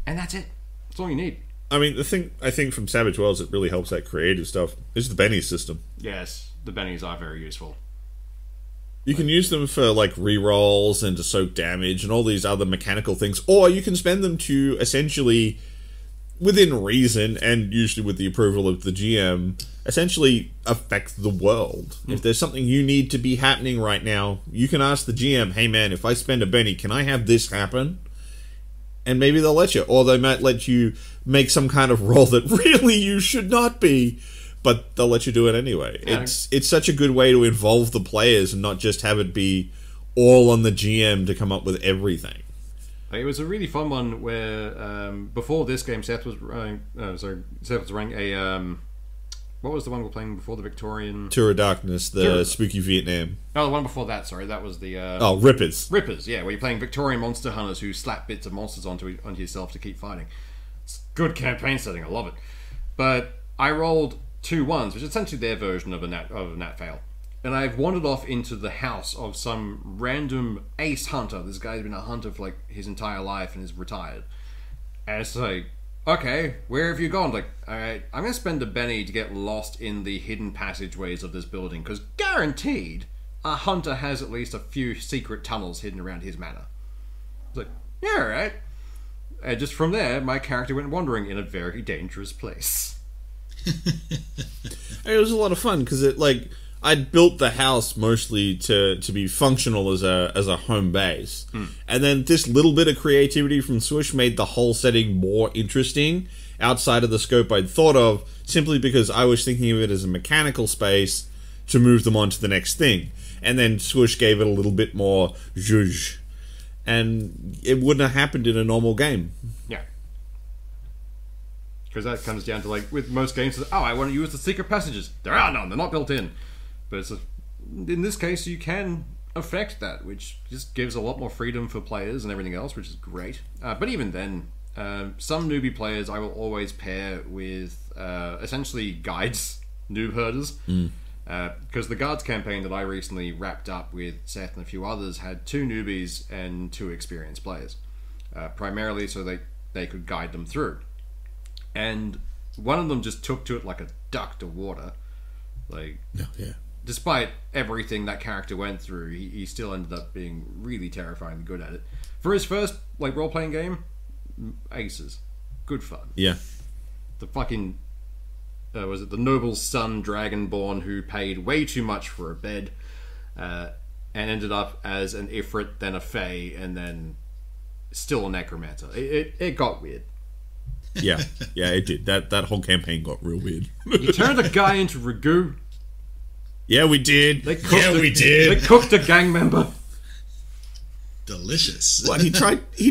And that's it. That's all you need. I mean, the thing I think from Savage Worlds that really helps that creative stuff is the Benny system. Yes, the bennies are very useful. You can use them for, like, rerolls and to soak damage and all these other mechanical things, or you can spend them to essentially, within reason, and usually with the approval of the GM, essentially affect the world. If there's something you need to be happening right now, you can ask the GM, hey man, if I spend a Benny, can I have this happen? And maybe they'll let you, or they might let you make some kind of roll that really you should not be, but they'll let you do it anyway. It's such a good way to involve the players and not just have it be all on the GM to come up with everything. It was a really fun one where before this game, Seth was running a what was the one we were playing before, the Victorian Tour of Darkness, the Spooky Vietnam. Oh, the one before that. Sorry, that was the Rippers. Rippers, yeah, where you're playing Victorian monster hunters who slap bits of monsters onto yourself to keep fighting. It's good campaign setting. I love it. But I rolled 2 1s, which is essentially their version of a nat fail. And I've wandered off into the house of some random ace hunter. This guy's been a hunter for like his entire life and is retired. And it's like, okay, where have you gone? Like, alright, I'm going to spend a Benny to get lost in the hidden passageways of this building, because guaranteed a hunter has at least a few secret tunnels hidden around his manor. It's like, yeah, alright. And just from there, my character went wandering in a very dangerous place. It was a lot of fun because I'd built the house mostly to be functional as a home base, and then this little bit of creativity from Swish made the whole setting more interesting outside of the scope I'd thought of, simply because I was thinking of it as a mechanical space to move them on to the next thing, and then Swish gave it a little bit more zhuzh, and it wouldn't have happened in a normal game. Yeah. Because that comes down to, like, with most games, I want to use the secret passages. There are none, they're not built in. But in this case, you can affect that, which just gives a lot more freedom for players and everything else, which is great. But even then, some newbie players I will always pair with essentially guides, noob herders. Because the guards campaign that I recently wrapped up with Seth and a few others had 2 newbies and 2 experienced players. Primarily so they could guide them through. And one of them just took to it like a duck to water. Like, yeah. Despite everything that character went through, he still ended up being really terrifyingly good at it. For his first role-playing game, aces. Good fun. Yeah. The fucking... was it the noble son Dragonborn who paid way too much for a bed and ended up as an Ifrit, then a Fae, and then still a Necromancer. It got weird. Yeah, it did. That whole campaign got real weird. You turned a guy into ragu. Yeah, we did. We did. They cooked a gang member. Delicious. What, he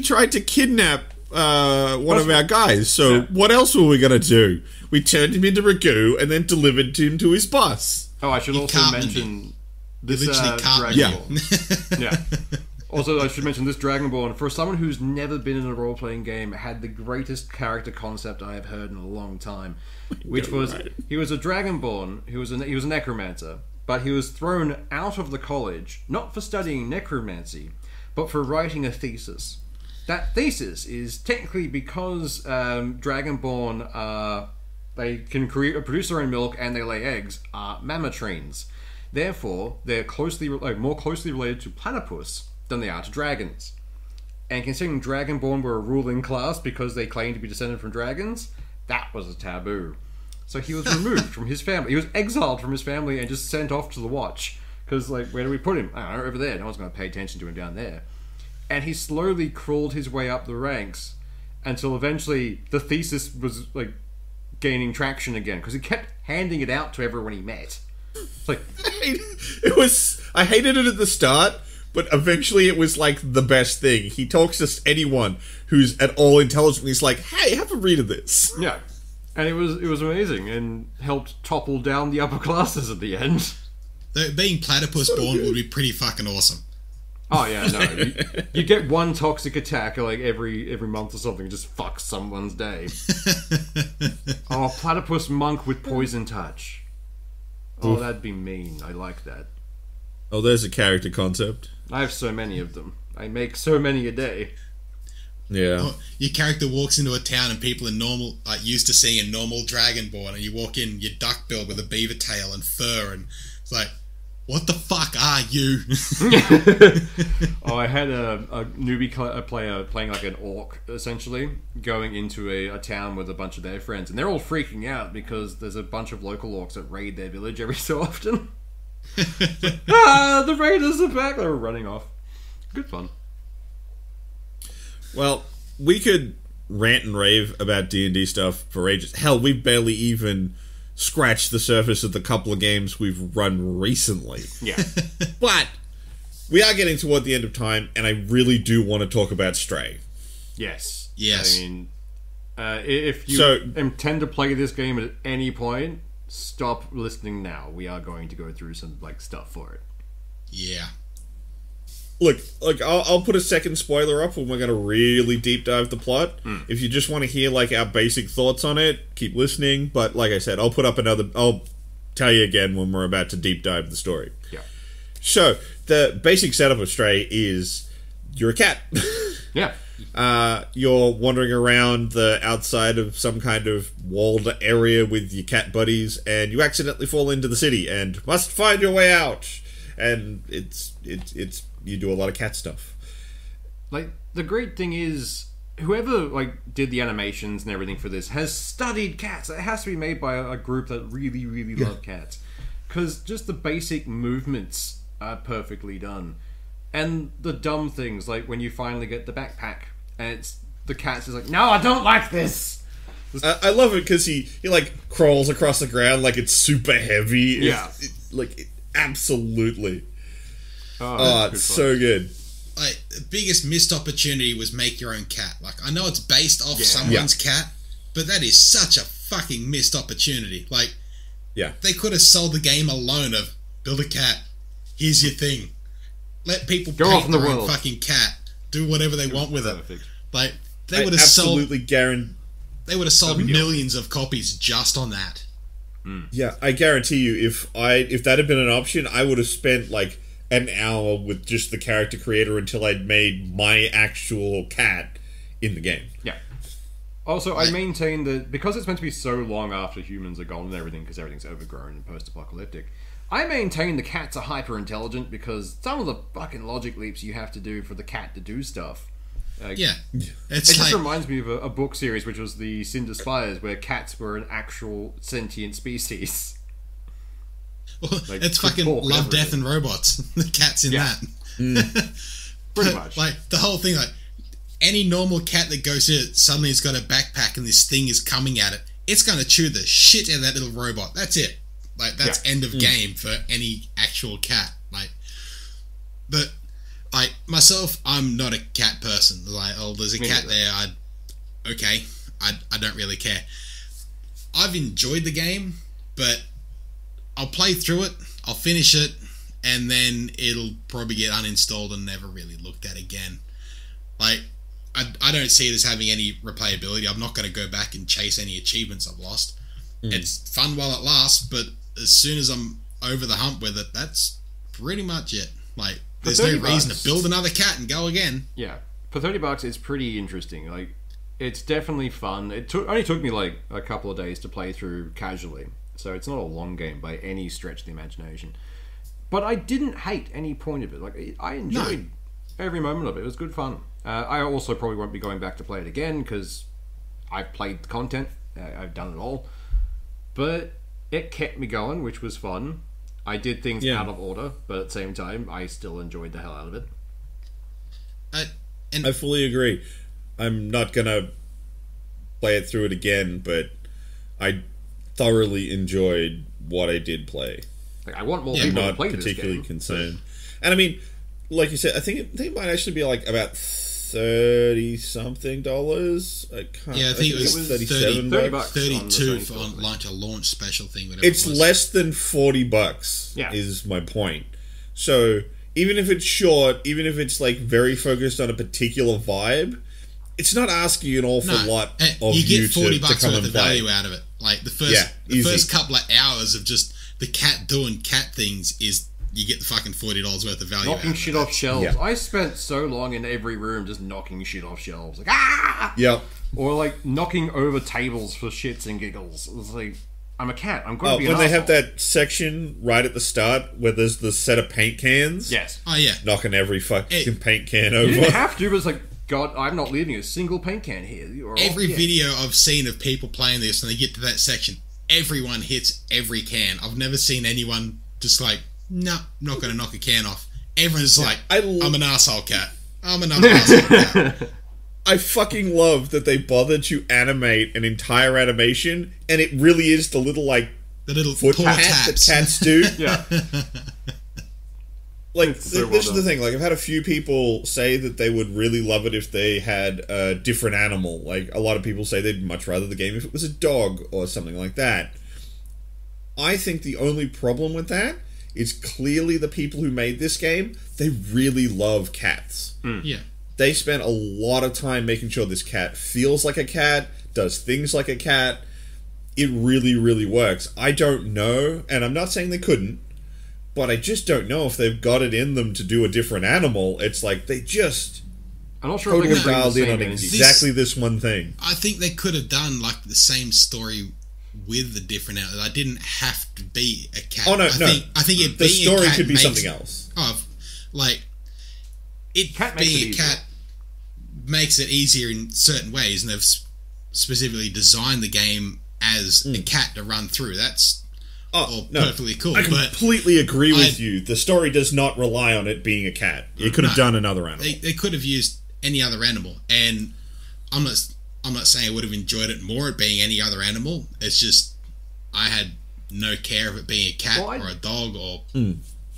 tried to kidnap one of our guys. So what else were we gonna do? We turned him into ragu and then delivered him to his boss. Oh, I should also mention this Dragonborn. Yeah. Also, I should mention this Dragonborn, for someone who's never been in a role-playing game, had the greatest character concept I have heard in a long time. Which was, he was a Dragonborn, he was a necromancer, but he was thrown out of the college, not for studying necromancy, but for writing a thesis. That thesis is technically because Dragonborn, they can produce their own milk and they lay eggs, are mammatrines. Therefore, they're more closely related to platypus than they are to dragons. And considering Dragonborn were a ruling class because they claimed to be descended from dragons, that was a taboo. So he was removed from his family. He was exiled from his family and just sent off to the Watch. Because, where do we put him? I don't know, over there. No one's going to pay attention to him down there. And he slowly crawled his way up the ranks until eventually the thesis was, gaining traction again. Because he kept handing it out to everyone he met. It's like... I hated it at the start, but eventually it was the best thing. He talks to anyone who's at all intelligent. He's like, hey, have a read of this. Yeah. And it was amazing and helped topple down the upper classes at the end. Being platypus born would be pretty fucking awesome. Oh yeah, no. You get one toxic attack like every month or something, just fucks someone's day. Oh, platypus monk with poison touch. Oh, that'd be mean. I like that. Oh, there's a character concept. I have so many of them. I make so many a day. Yeah. Oh, your character walks into a town and people are used to seeing a normal Dragonborn, and you walk in, you're duck-billed with a beaver tail and fur, and it's like, what the fuck are you? Oh, I had a newbie player playing like an orc, essentially, going into a town with a bunch of their friends, and they're all freaking out because there's a bunch of local orcs that raid their village every so often. The raiders are back! They were running off. Good fun. Well, we could rant and rave about D&D stuff for ages. Hell, we've barely even scratched the surface of the couple of games we've run recently. Yeah. But we are getting toward the end of time, and I really do want to talk about Stray. Yes. Yes. I mean, if you intend to play this game at any point, stop listening now. We are going to go through some stuff for it. Yeah. Look, I'll put a second spoiler up when we're going to really deep dive the plot. If you just want to hear our basic thoughts on it, keep listening. But like I said, I'll tell you again when we're about to deep dive the story. Yeah. So the basic setup of Stray is you're a cat. Yeah. You're wandering around the outside of some kind of walled area with your cat buddies, and you accidentally fall into the city and must find your way out. And it's you do a lot of cat stuff. The great thing is, whoever did the animations and everything for this has studied cats. It has to be made by a group that really, really love cats, because just the basic movements are perfectly done, and the dumb things when you finally get the backpack and it's the cat's is no, I don't like this. I love it because he crawls across the ground like it's super heavy. Yeah, absolutely. Oh, it's so good. The biggest missed opportunity was make your own cat. I know it's based off someone's cat, but that is such a fucking missed opportunity. They could have sold the game alone of build a cat, here's your thing. Let people paint their own fucking cat, do whatever they want with it. They would have sold They would have sold millions of copies just on that. Yeah, I guarantee you, if that had been an option, I would have spent an hour with just the character creator until I'd made my actual cat in the game. Yeah. Also, I maintain that because it's meant to be so long after humans are gone and everything, because everything's overgrown and post-apocalyptic, I maintain the cats are hyper-intelligent because some of the fucking logic leaps you have to do for the cat to do stuff. It just reminds me of a book series which was the Cinder Spires, where cats were an actual sentient species. Well, it's fucking Love, Death and Robots. The cat's in that. Pretty much. The whole thing, any normal cat that goes in it, suddenly it's got a backpack and this thing is coming at it, it's going to chew the shit out of that little robot. That's it. That's end of game for any actual cat. But myself, I'm not a cat person. There's a cat there, I don't really care. I've enjoyed the game, but I'll play through it, I'll finish it, and then it'll probably get uninstalled and never really looked at again. I don't see it as having any replayability. I'm not going to go back and chase any achievements I've lost. It's fun while it lasts, but as soon as I'm over the hump with it, that's pretty much it. There's no reason to build another cat and go again. Yeah. For $30, it's pretty interesting. It's definitely fun. It only took me a couple of days to play through casually, so it's not a long game by any stretch of the imagination. But I didn't hate any point of it. I enjoyed every moment of it. It was good fun. I also probably won't be going back to play it again because I've played the content. I've done it all. But it kept me going, which was fun. I did things out of order, but at the same time, I still enjoyed the hell out of it. I fully agree. I'm not going to play it through it again, but I thoroughly enjoyed what I did play. I want more people to play this game. I'm not particularly concerned. And I mean, like you said, I think it might actually be about $30-something. I think it was $37. 32 for a launch special thing. It's less than $40. Is my point. So even if it's short, even if it's like very focused on a particular vibe, it's not asking an awful lot of you get $40 to come worth and of play. value out of it. Like the first couple of hours of just the cat doing cat things is you get the fucking $40 worth of value. Knocking out shit of off shelves. Yeah. I spent so long in every room just knocking shit off shelves, like ah, Yep. or like knocking over tables for shits and giggles. It was like, I'm a cat. I'm going to be When an they have asshole. that section right at the start where there's the set of paint cans. Yes. Oh yeah, Knocking every fucking paint can You over. didn't have to, but it's like, God, I'm not leaving a single paint can here. Or every yeah. video I've seen of people playing this, and they get to that section, everyone hits every can. I've never seen anyone just like, no, I'm not going to knock a can off. Everyone's like, I'm an asshole cat. I'm another asshole cat. I fucking love that they bothered to animate an entire animation, and it really is the little like The little foot paw pat that taps. cats do. Yeah. Like, so this is well the done. thing. Like, I've had a few people say that they would really love it if they had a different animal. Like, a lot of people say they'd much rather the game if it was a dog or something like that. I think the only problem with that is clearly the people who made this game, they really love cats. Yeah. They spent a lot of time making sure this cat feels like a cat, does things like a cat. It really, really works. I don't know, and I'm not saying they couldn't, but I just don't know if they've got it in them to do a different animal. It's like they just I'm not sure if totally they can bring the dialed in same on energy. exactly this one thing. I think they could have done like the same story with the different animals. I didn't have to be a cat. Oh, no, I no. think it The being story a cat could be makes, something else. Oh, like it Cat makes being it a easier. cat makes it easier in certain ways, and they've specifically designed the game as a cat to run through. That's all perfectly cool. I but completely agree with you. The story does not rely on it being a cat. You could have done another animal. they could have used any other animal, and I'm not saying I would have enjoyed it more it being any other animal. It's just I had no care of it being a cat or a dog or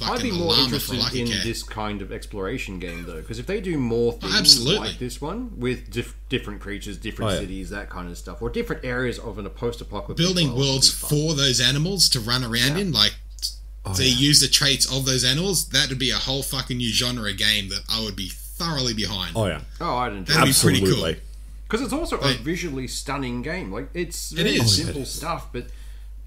I'd fucking be a more llama interested for like a in cat. this kind of exploration game, though, because if they do more things absolutely. like this one with different creatures, different cities, that kind of stuff, or different areas of a post-apocalyptic Building world, would worlds be fun. for those animals to run around in, like to use the traits of those animals, that would be a whole fucking new genre game that I would be thoroughly behind. Oh, yeah. Oh, I'd enjoy That'd it. be pretty cool. Absolutely. Because it's also a Like- visually stunning game. Like, it's It very is. simple stuff, but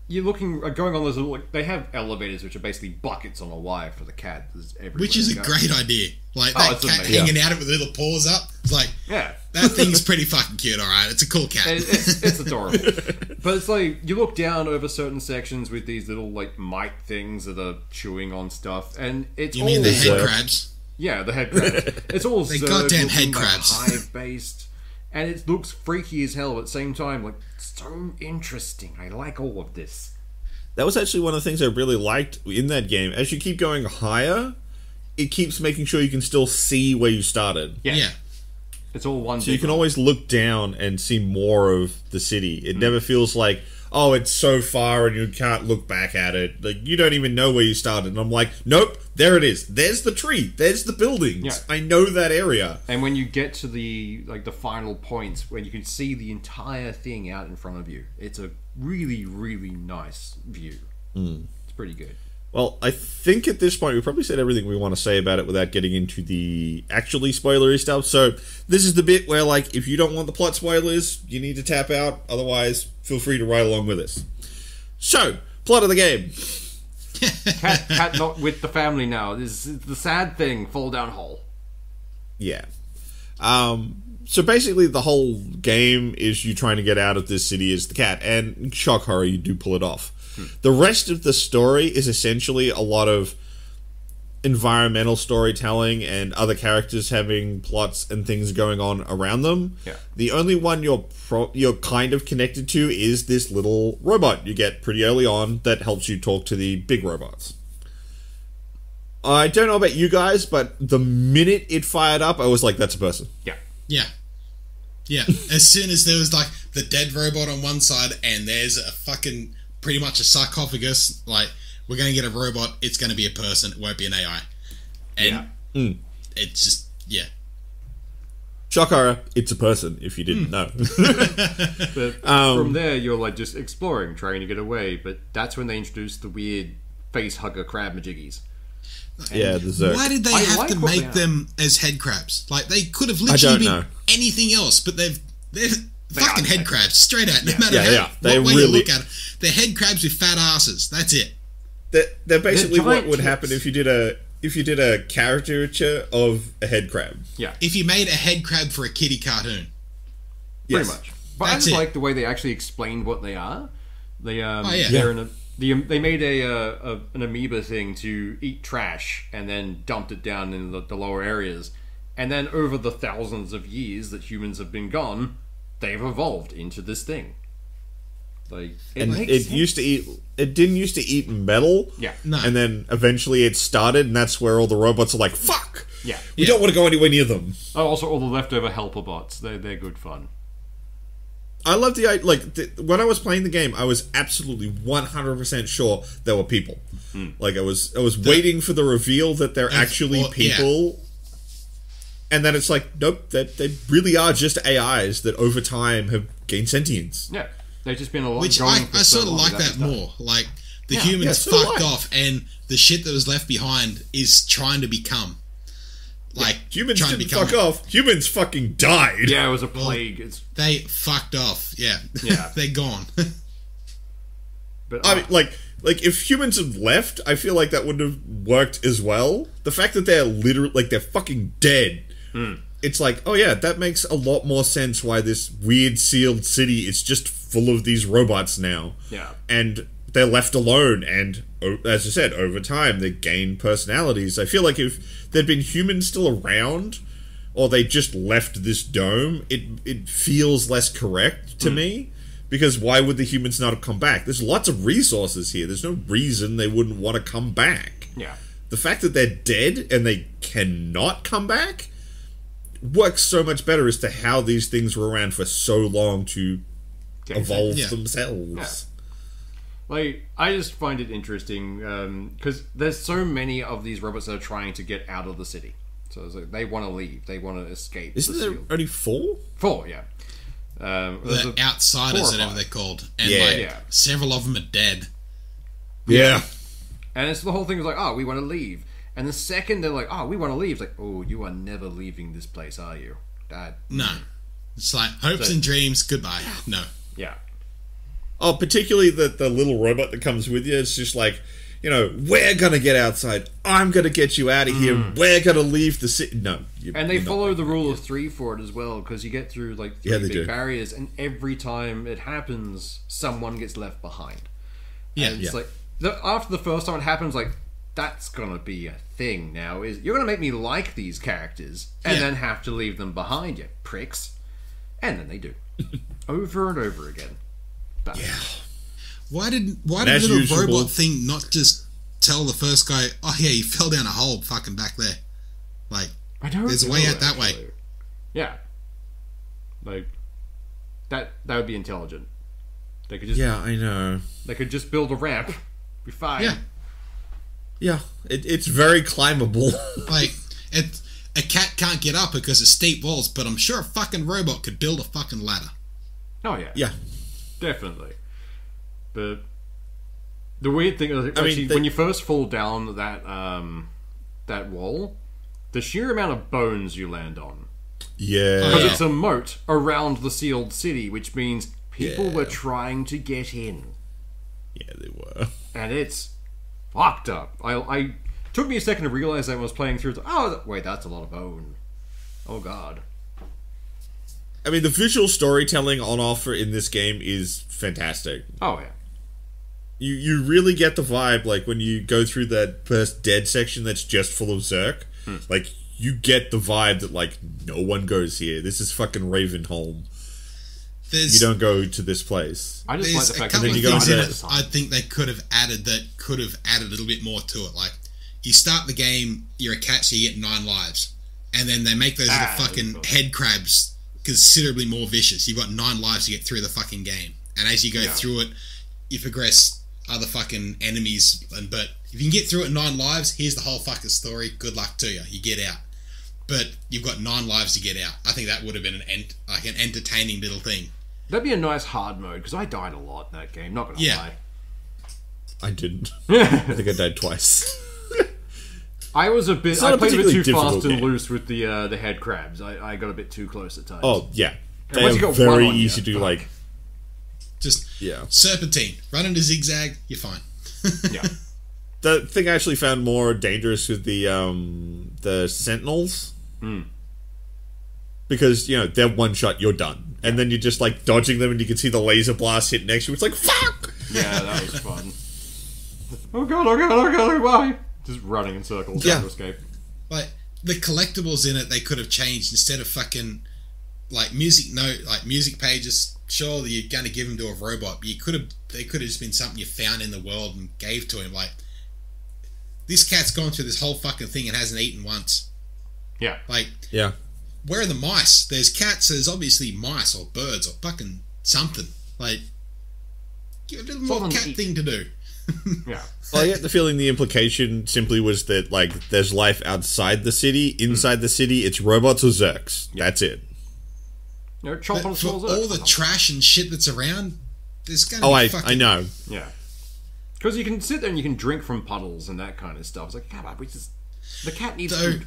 you're looking going on those little, like, they have elevators which are basically buckets on a wire for the cat. There's everywhere Which is you a go. great idea. Like Oh, that it's cat amazing. hanging out with little paws up. It's like Yeah. that thing's pretty fucking cute. All right, it's a cool cat. It's adorable. But it's like, you look down over certain sections with these little, like, mite things that are chewing on stuff, and it's You all... mean the head Berserk. crabs? Yeah, the head crabs. It's all They Zerg goddamn looking, head like, crabs. hive-based, and it looks freaky as hell, but at the same time, like, so interesting. I like all of this. That was actually one of the things I really liked in that game. As you keep going higher, it keeps making sure you can still see where you started. Yeah. It's all one So you big can one. always look down and see more of the city. It never feels like, oh, it's so far and you can't look back at it. Like, you don't even know where you started. And I'm like, nope, there it is. There's the tree. There's the buildings. Yeah. I know that area. And when you get to the final points, when you can see the entire thing out in front of you, it's a really, really nice view. It's pretty good. Well, I think at this point we probably said everything we want to say about it without getting into the actually spoilery stuff. So this is the bit where, like, if you don't want the plot spoilers, you need to tap out. Otherwise, feel free to ride along with us. So, plot of the game. Cat not with the family now. This is the sad thing. Fall down hole. Yeah. So basically the whole game is you trying to get out of this city as the cat, and shock horror, you do pull it off. The rest of the story is essentially a lot of environmental storytelling and other characters having plots and things going on around them. Yeah. The only one you're kind of connected to is this little robot you get pretty early on that helps you talk to the big robots. I don't know about you guys, but the minute it fired up, I was like, that's a person. Yeah. Yeah. As soon as there was like the dead robot on one side and there's a fucking pretty much a sarcophagus, like, we're going to get a robot, it's going to be a person, it won't be an AI. And it's just, yeah. Shock horror, it's a person, if you didn't know. But from there, you're like just exploring, trying to get away. But that's when they introduced the weird face hugger crab majiggies. Yeah, the Zerg. Why did they have to make them as head crabs? Like, they could have literally been anything else, but they're fucking head crabs, straight out. No matter what way you look at it. They're head crabs with fat asses. That's it. They're basically what would happen if you did a caricature of a head crab. Yeah. If you made a head crab for a kiddie cartoon. Pretty much. But I just like the way they actually explained what they are. They they made an amoeba thing to eat trash and then dumped it down in the lower areas. And then over the thousands of years that humans have been gone, they've evolved into this thing. Like, it didn't used to eat metal. Yeah. No. And then eventually it started, and that's where all the robots are like, fuck! Yeah. We don't want to go anywhere near them. Oh, also all the leftover helper bots. They're good fun. I love when I was playing the game, I was absolutely 100% sure there were people. Like, I was waiting for the reveal that they're actually people. And then it's like, nope, they really are just AIs that over time have gained sentience. Yeah. They've just been a lot. Which I sort of like that more. Like, the humans fucked off, and the shit that was left behind is trying to become. Like, humans didn't fuck off. Humans fucking died. Yeah, it was a plague. They fucked off. Yeah. They're gone. But I mean, like if humans had left, I feel like that wouldn't have worked as well. The fact that they're literally, they're fucking dead. It's like, oh yeah, that makes a lot more sense why this weird sealed city is just full of these robots now. Yeah. And they're left alone, and as I said, over time they gain personalities. I feel like if there'd been humans still around, or they just left this dome, it feels less correct to me. Because why would the humans not have come back? There's lots of resources here. There's no reason they wouldn't want to come back. Yeah. The fact that they're dead and they cannot come back works so much better as to how these things were around for so long to evolve themselves. Yeah. Like, I just find it interesting because there's so many of these robots that are trying to get out of the city. So it's like they want to leave. They want to escape. Isn't there only 4? 4, yeah. The outsiders, whatever they're called. And several of them are dead. Yeah. And it's the whole thing is like, oh, we want to leave. And the second they're like, oh, we want to leave, it's like, oh, you are never leaving this place, are you? No. It's like, hopes and dreams, goodbye. No. Yeah. Oh, particularly the little robot that comes with you. It's just like, you know, we're going to get outside. I'm going to get you out of here. We're going to leave the city. No. And they follow the rule of 3 for it as well, because you get through like 3 big barriers, and every time it happens, someone gets left behind. Yeah. And it's like, after the first time it happens, like, that's going to be a thing now. You're going to make me like these characters, and then have to leave them behind, you pricks. And then they do. Over and over again. But, Why did the little robot thing not just tell the first guy, oh yeah, he fell down a hole fucking back there? Like, there's a way out that way. Yeah. Like, that would be intelligent. They could just... Yeah, I know. They could just build a ramp. Be fine. Yeah. Yeah, it's very climbable. Like, a cat can't get up because of steep walls, but I'm sure a fucking robot could build a fucking ladder. Oh, yeah. Yeah. Definitely. But the weird thing is, when you first fall down that wall, the sheer amount of bones you land on. Yeah. Because it's a moat around the sealed city, which means people were trying to get in. Yeah, they were. And it's fucked up. I took me a second to realize that when I was playing through. Oh, wait, that's a lot of bone. Oh, God. I mean, the visual storytelling on offer in this game is fantastic. Oh, yeah. You really get the vibe, like, when you go through that first dead section that's just full of Zerk. Like, you get the vibe that, like, no one goes here. This is fucking Ravenholm. You don't go to this place. I just like the fact that then you go into it. I think they could have added a little bit more to it. Like, you start the game, you're a cat, so you get 9 lives. And then they make those little fucking head crabs considerably more vicious. You've got 9 lives to get through the fucking game. And as you go through it, you progress other fucking enemies. But if you can get through it 9 lives, here's the whole fucking story. Good luck to you. You get out. But you've got 9 lives to get out. I think that would have been an entertaining little thing. That'd be a nice hard mode, because I died a lot in that game, not gonna lie. I didn't. I think I died twice. I was a bit. It's not I a played a bit too particularly fast and difficult game. loose with the head crabs. I got a bit too close at times. Oh yeah, And they once you are got one very on you, easy to fuck. like. Just Yeah. serpentine, run into zigzag, you're fine. Yeah. The thing I actually found more dangerous with the sentinels, because they're one shot, you're done, and then you're just like dodging them, and you can see the laser blast hit next to you. It's like fuck. Yeah, that was fun. Oh god! Oh god! Oh god! Why? Just running in circles trying to escape. Like the collectibles in it, they could have changed instead of fucking like music pages. Sure, you're going to give them to a robot, but they could have just been something you found in the world and gave to him. Like, this cat's gone through this whole fucking thing and hasn't eaten once. Yeah. Like, Yeah. where are the mice? There's cats, there's obviously mice or birds or fucking something. Like, give a little more Something to cat eat. thing to do. Yeah. Well, I get the feeling the implication simply was that like there's life outside the city. Inside the city, it's robots or Zerks. That's it. Chop on But for souls. all the trash and shit that's around, there's going to Oh, be fucking... I know. Yeah. Because you can sit there and you can drink from puddles and that kind of stuff. It's like, come on, the cat needs food.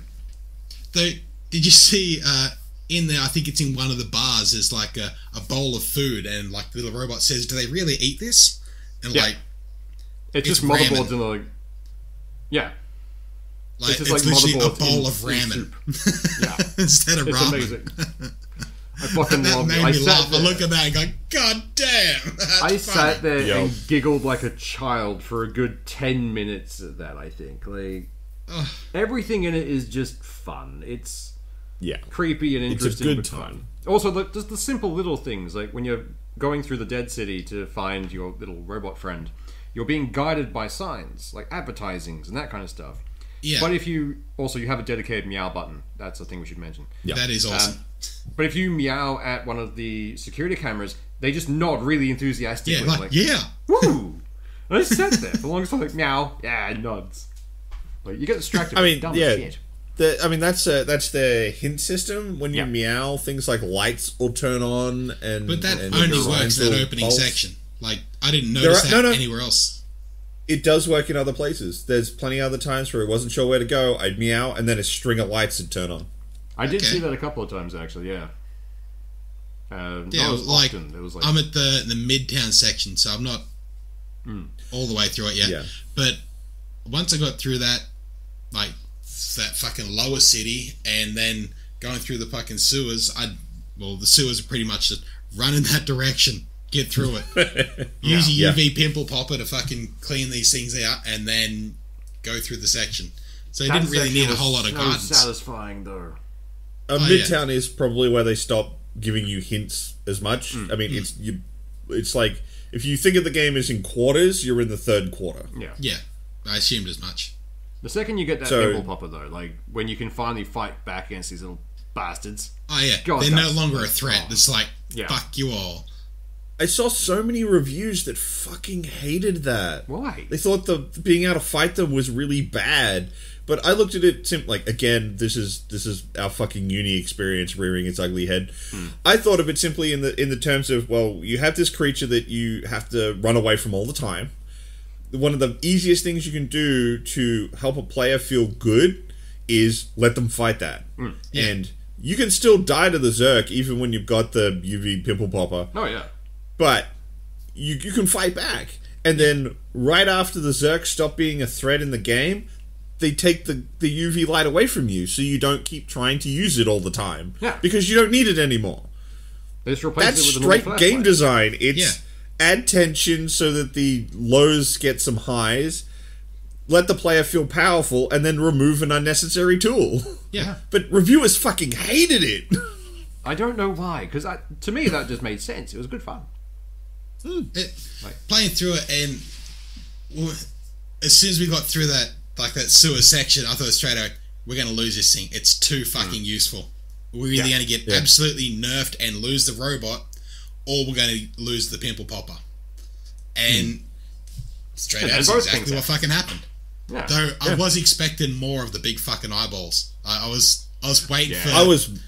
Though, did you see in there, I think it's in one of the bars, there's like a bowl of food and like the little robot says, do they really eat this? And Yeah. like... It's just ramen. motherboards and like... Yeah. Like, It's it's, just like literally a motherboards bowl in of ramen. soup. Yeah. Instead of It's ramen. amazing. I fucking That loved it. made I me laugh. sat I there, look at that and go, God damn! That's I funny. sat there Yo. and giggled like a child for a good 10 minutes at that, I think. Like, everything in it is just fun. It's Yeah. creepy and It's a interesting, good but time. fun. Also, just the simple little things, like when you're going through the dead city to find your little robot friend, you're being guided by signs, like advertisings and that kind of stuff. Yeah, But if you have a dedicated meow button, that's a thing we should mention. Yeah. that is awesome. But if you meow at one of the security cameras, they just nod really enthusiastically. Yeah, like, yeah. Woo! And I sat there for the longest time, like, meow, yeah, nods. Like, you get distracted. I mean, dumb yeah. shit. That's the hint system. When you Yeah. meow, things like lights will turn on, and But that and only your works lines that will opening pulse. section. Like, I didn't notice There are- that no. anywhere else. It does work in other places. There's plenty of other times where I wasn't sure where to go. I'd meow, and then a string of lights would turn on. I did Okay. see that a couple of times, actually, yeah. Yeah, not as like, often. It was like, I'm at the Midtown section, so I'm not all the way through it yet. Yeah. But once I got through that, like, that fucking lower city, and then going through the fucking sewers, the sewers are pretty much just run in that direction, get through it. Use your UV pimple popper to fucking clean these things out, and then go through the section. So you that didn't really section need a was whole lot of so guidance. satisfying, though. Midtown is probably where they stop giving you hints as much. I mean, it's like if you think of the game as in quarters, you're in the third quarter. Yeah. Yeah, I assumed as much. The second you get that So- pimple popper, though, like, when you can finally fight back against these little bastards. Oh yeah, God, they're no that's- longer a threat. oh. It's like, Yeah. fuck you all. I saw so many reviews that fucking hated that. Why? They thought the being able to fight them was really bad. But I looked at it like, again, this is our fucking uni experience rearing its ugly head. I thought of it simply in the terms of, well, you have this creature that you have to run away from all the time. One of the easiest things you can do to help a player feel good is let them fight that. Yeah. And you can still die to the Zerk even when you've got the UV pimple popper. Oh, yeah. But you can fight back. And then right after the Zerk stop being a threat in the game, they take the UV light away from you so you don't keep trying to use it all the time. Yeah. Because you don't need it anymore. They just replace That's it with a straight normal game flashlight. design. It's Yeah. add tension so that the lows get some highs, let the player feel powerful, and then remove an unnecessary tool. Yeah. But reviewers fucking hated it. I don't know why, because to me that just made sense. It was good fun. Playing through it, and as soon as we got through that sewer section, I thought straight out, we're going to lose this thing. It's too fucking useful. We're either going to get absolutely nerfed and lose the robot, or we're going to lose the pimple popper. And straight out, that's both exactly things what fucking happened. Yeah. Though I was expecting more of the big fucking eyeballs. I was waiting for I was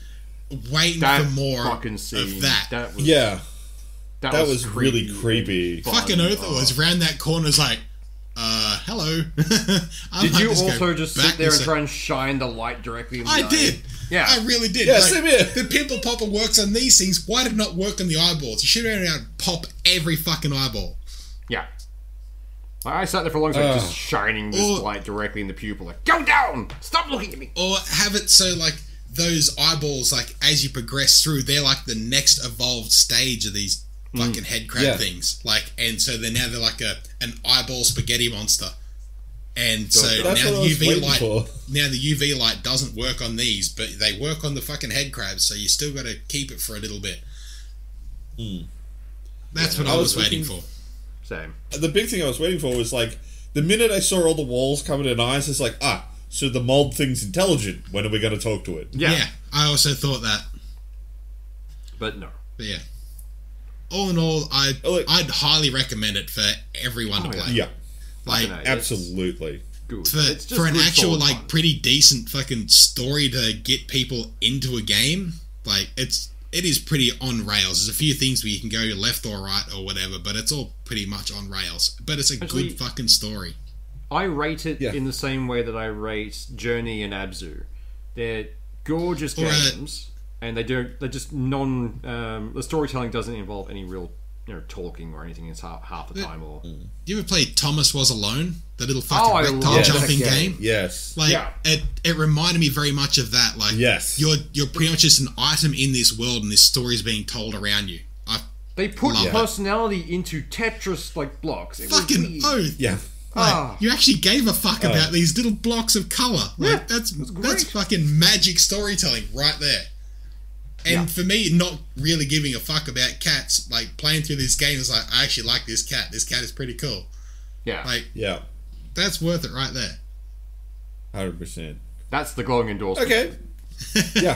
waiting That for more fucking scene. of that. That was, yeah. that That was really creepy. fun. Fucking oath it was. Round that corner, it's like, hello. no. Did you also just sit there and try and shine the light directly in the eye? I did. Yeah. I really did. Yeah, same here. The pimple popper works on these things. Why did it not work on the eyeballs? You should have been able to pop every fucking eyeball. Yeah. I sat there for a long time just shining this light directly in the pupil. Like, go down! Stop looking at me! Or have it so, like, those eyeballs, like, as you progress through, they're like the next evolved stage of these fucking head crab things. Like, and so they're like an eyeball spaghetti monster. And so now the UV light doesn't work on these, but they work on the fucking head crabs, so you still got to keep it for a little bit. That's what I was waiting for. Same. The big thing I was waiting for was like the minute I saw all the walls covered in eyes, it's like, so the mold thing's intelligent. When are we going to talk to it? Yeah, I also thought that. But no. But yeah. All in all, I'd highly recommend it for everyone to play. Yeah. Like, absolutely. Good. For an actual, like, pretty decent fucking story to get people into a game, like, it is pretty on rails. There's a few things where you can go left or right or whatever, but it's all pretty much on rails. But it's a good fucking story. I rate it in the same way that I rate Journey and Abzu. They're gorgeous games, and they're just the storytelling doesn't involve any real talking or anything. It's half the time. Or you ever played Thomas Was Alone? The little fucking reptile jumping game? Yes. Like, it reminded me very much of that. Like, you're pretty much just an item in this world, and this story is being told around you. They put personality into Tetris like blocks. Fucking oath. Yeah. Like, you actually gave a fuck about these little blocks of colour. Like, that's fucking magic storytelling right there. And for me, not really giving a fuck about cats, like, playing through this game is like, I actually like this cat. This cat is pretty cool. Yeah. Like, that's worth it right there. 100%. That's the glowing endorsement. Okay. Yeah.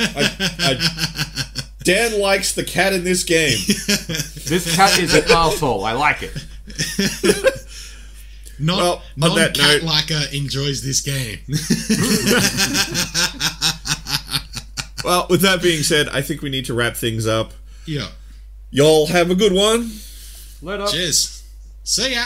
Dan likes the cat in this game. This cat is an arsehole. I like it. Non-cat liker enjoys this game. Well, with that being said, I think we need to wrap things up. Yeah. Y'all have a good one. Let up. Cheers. See ya.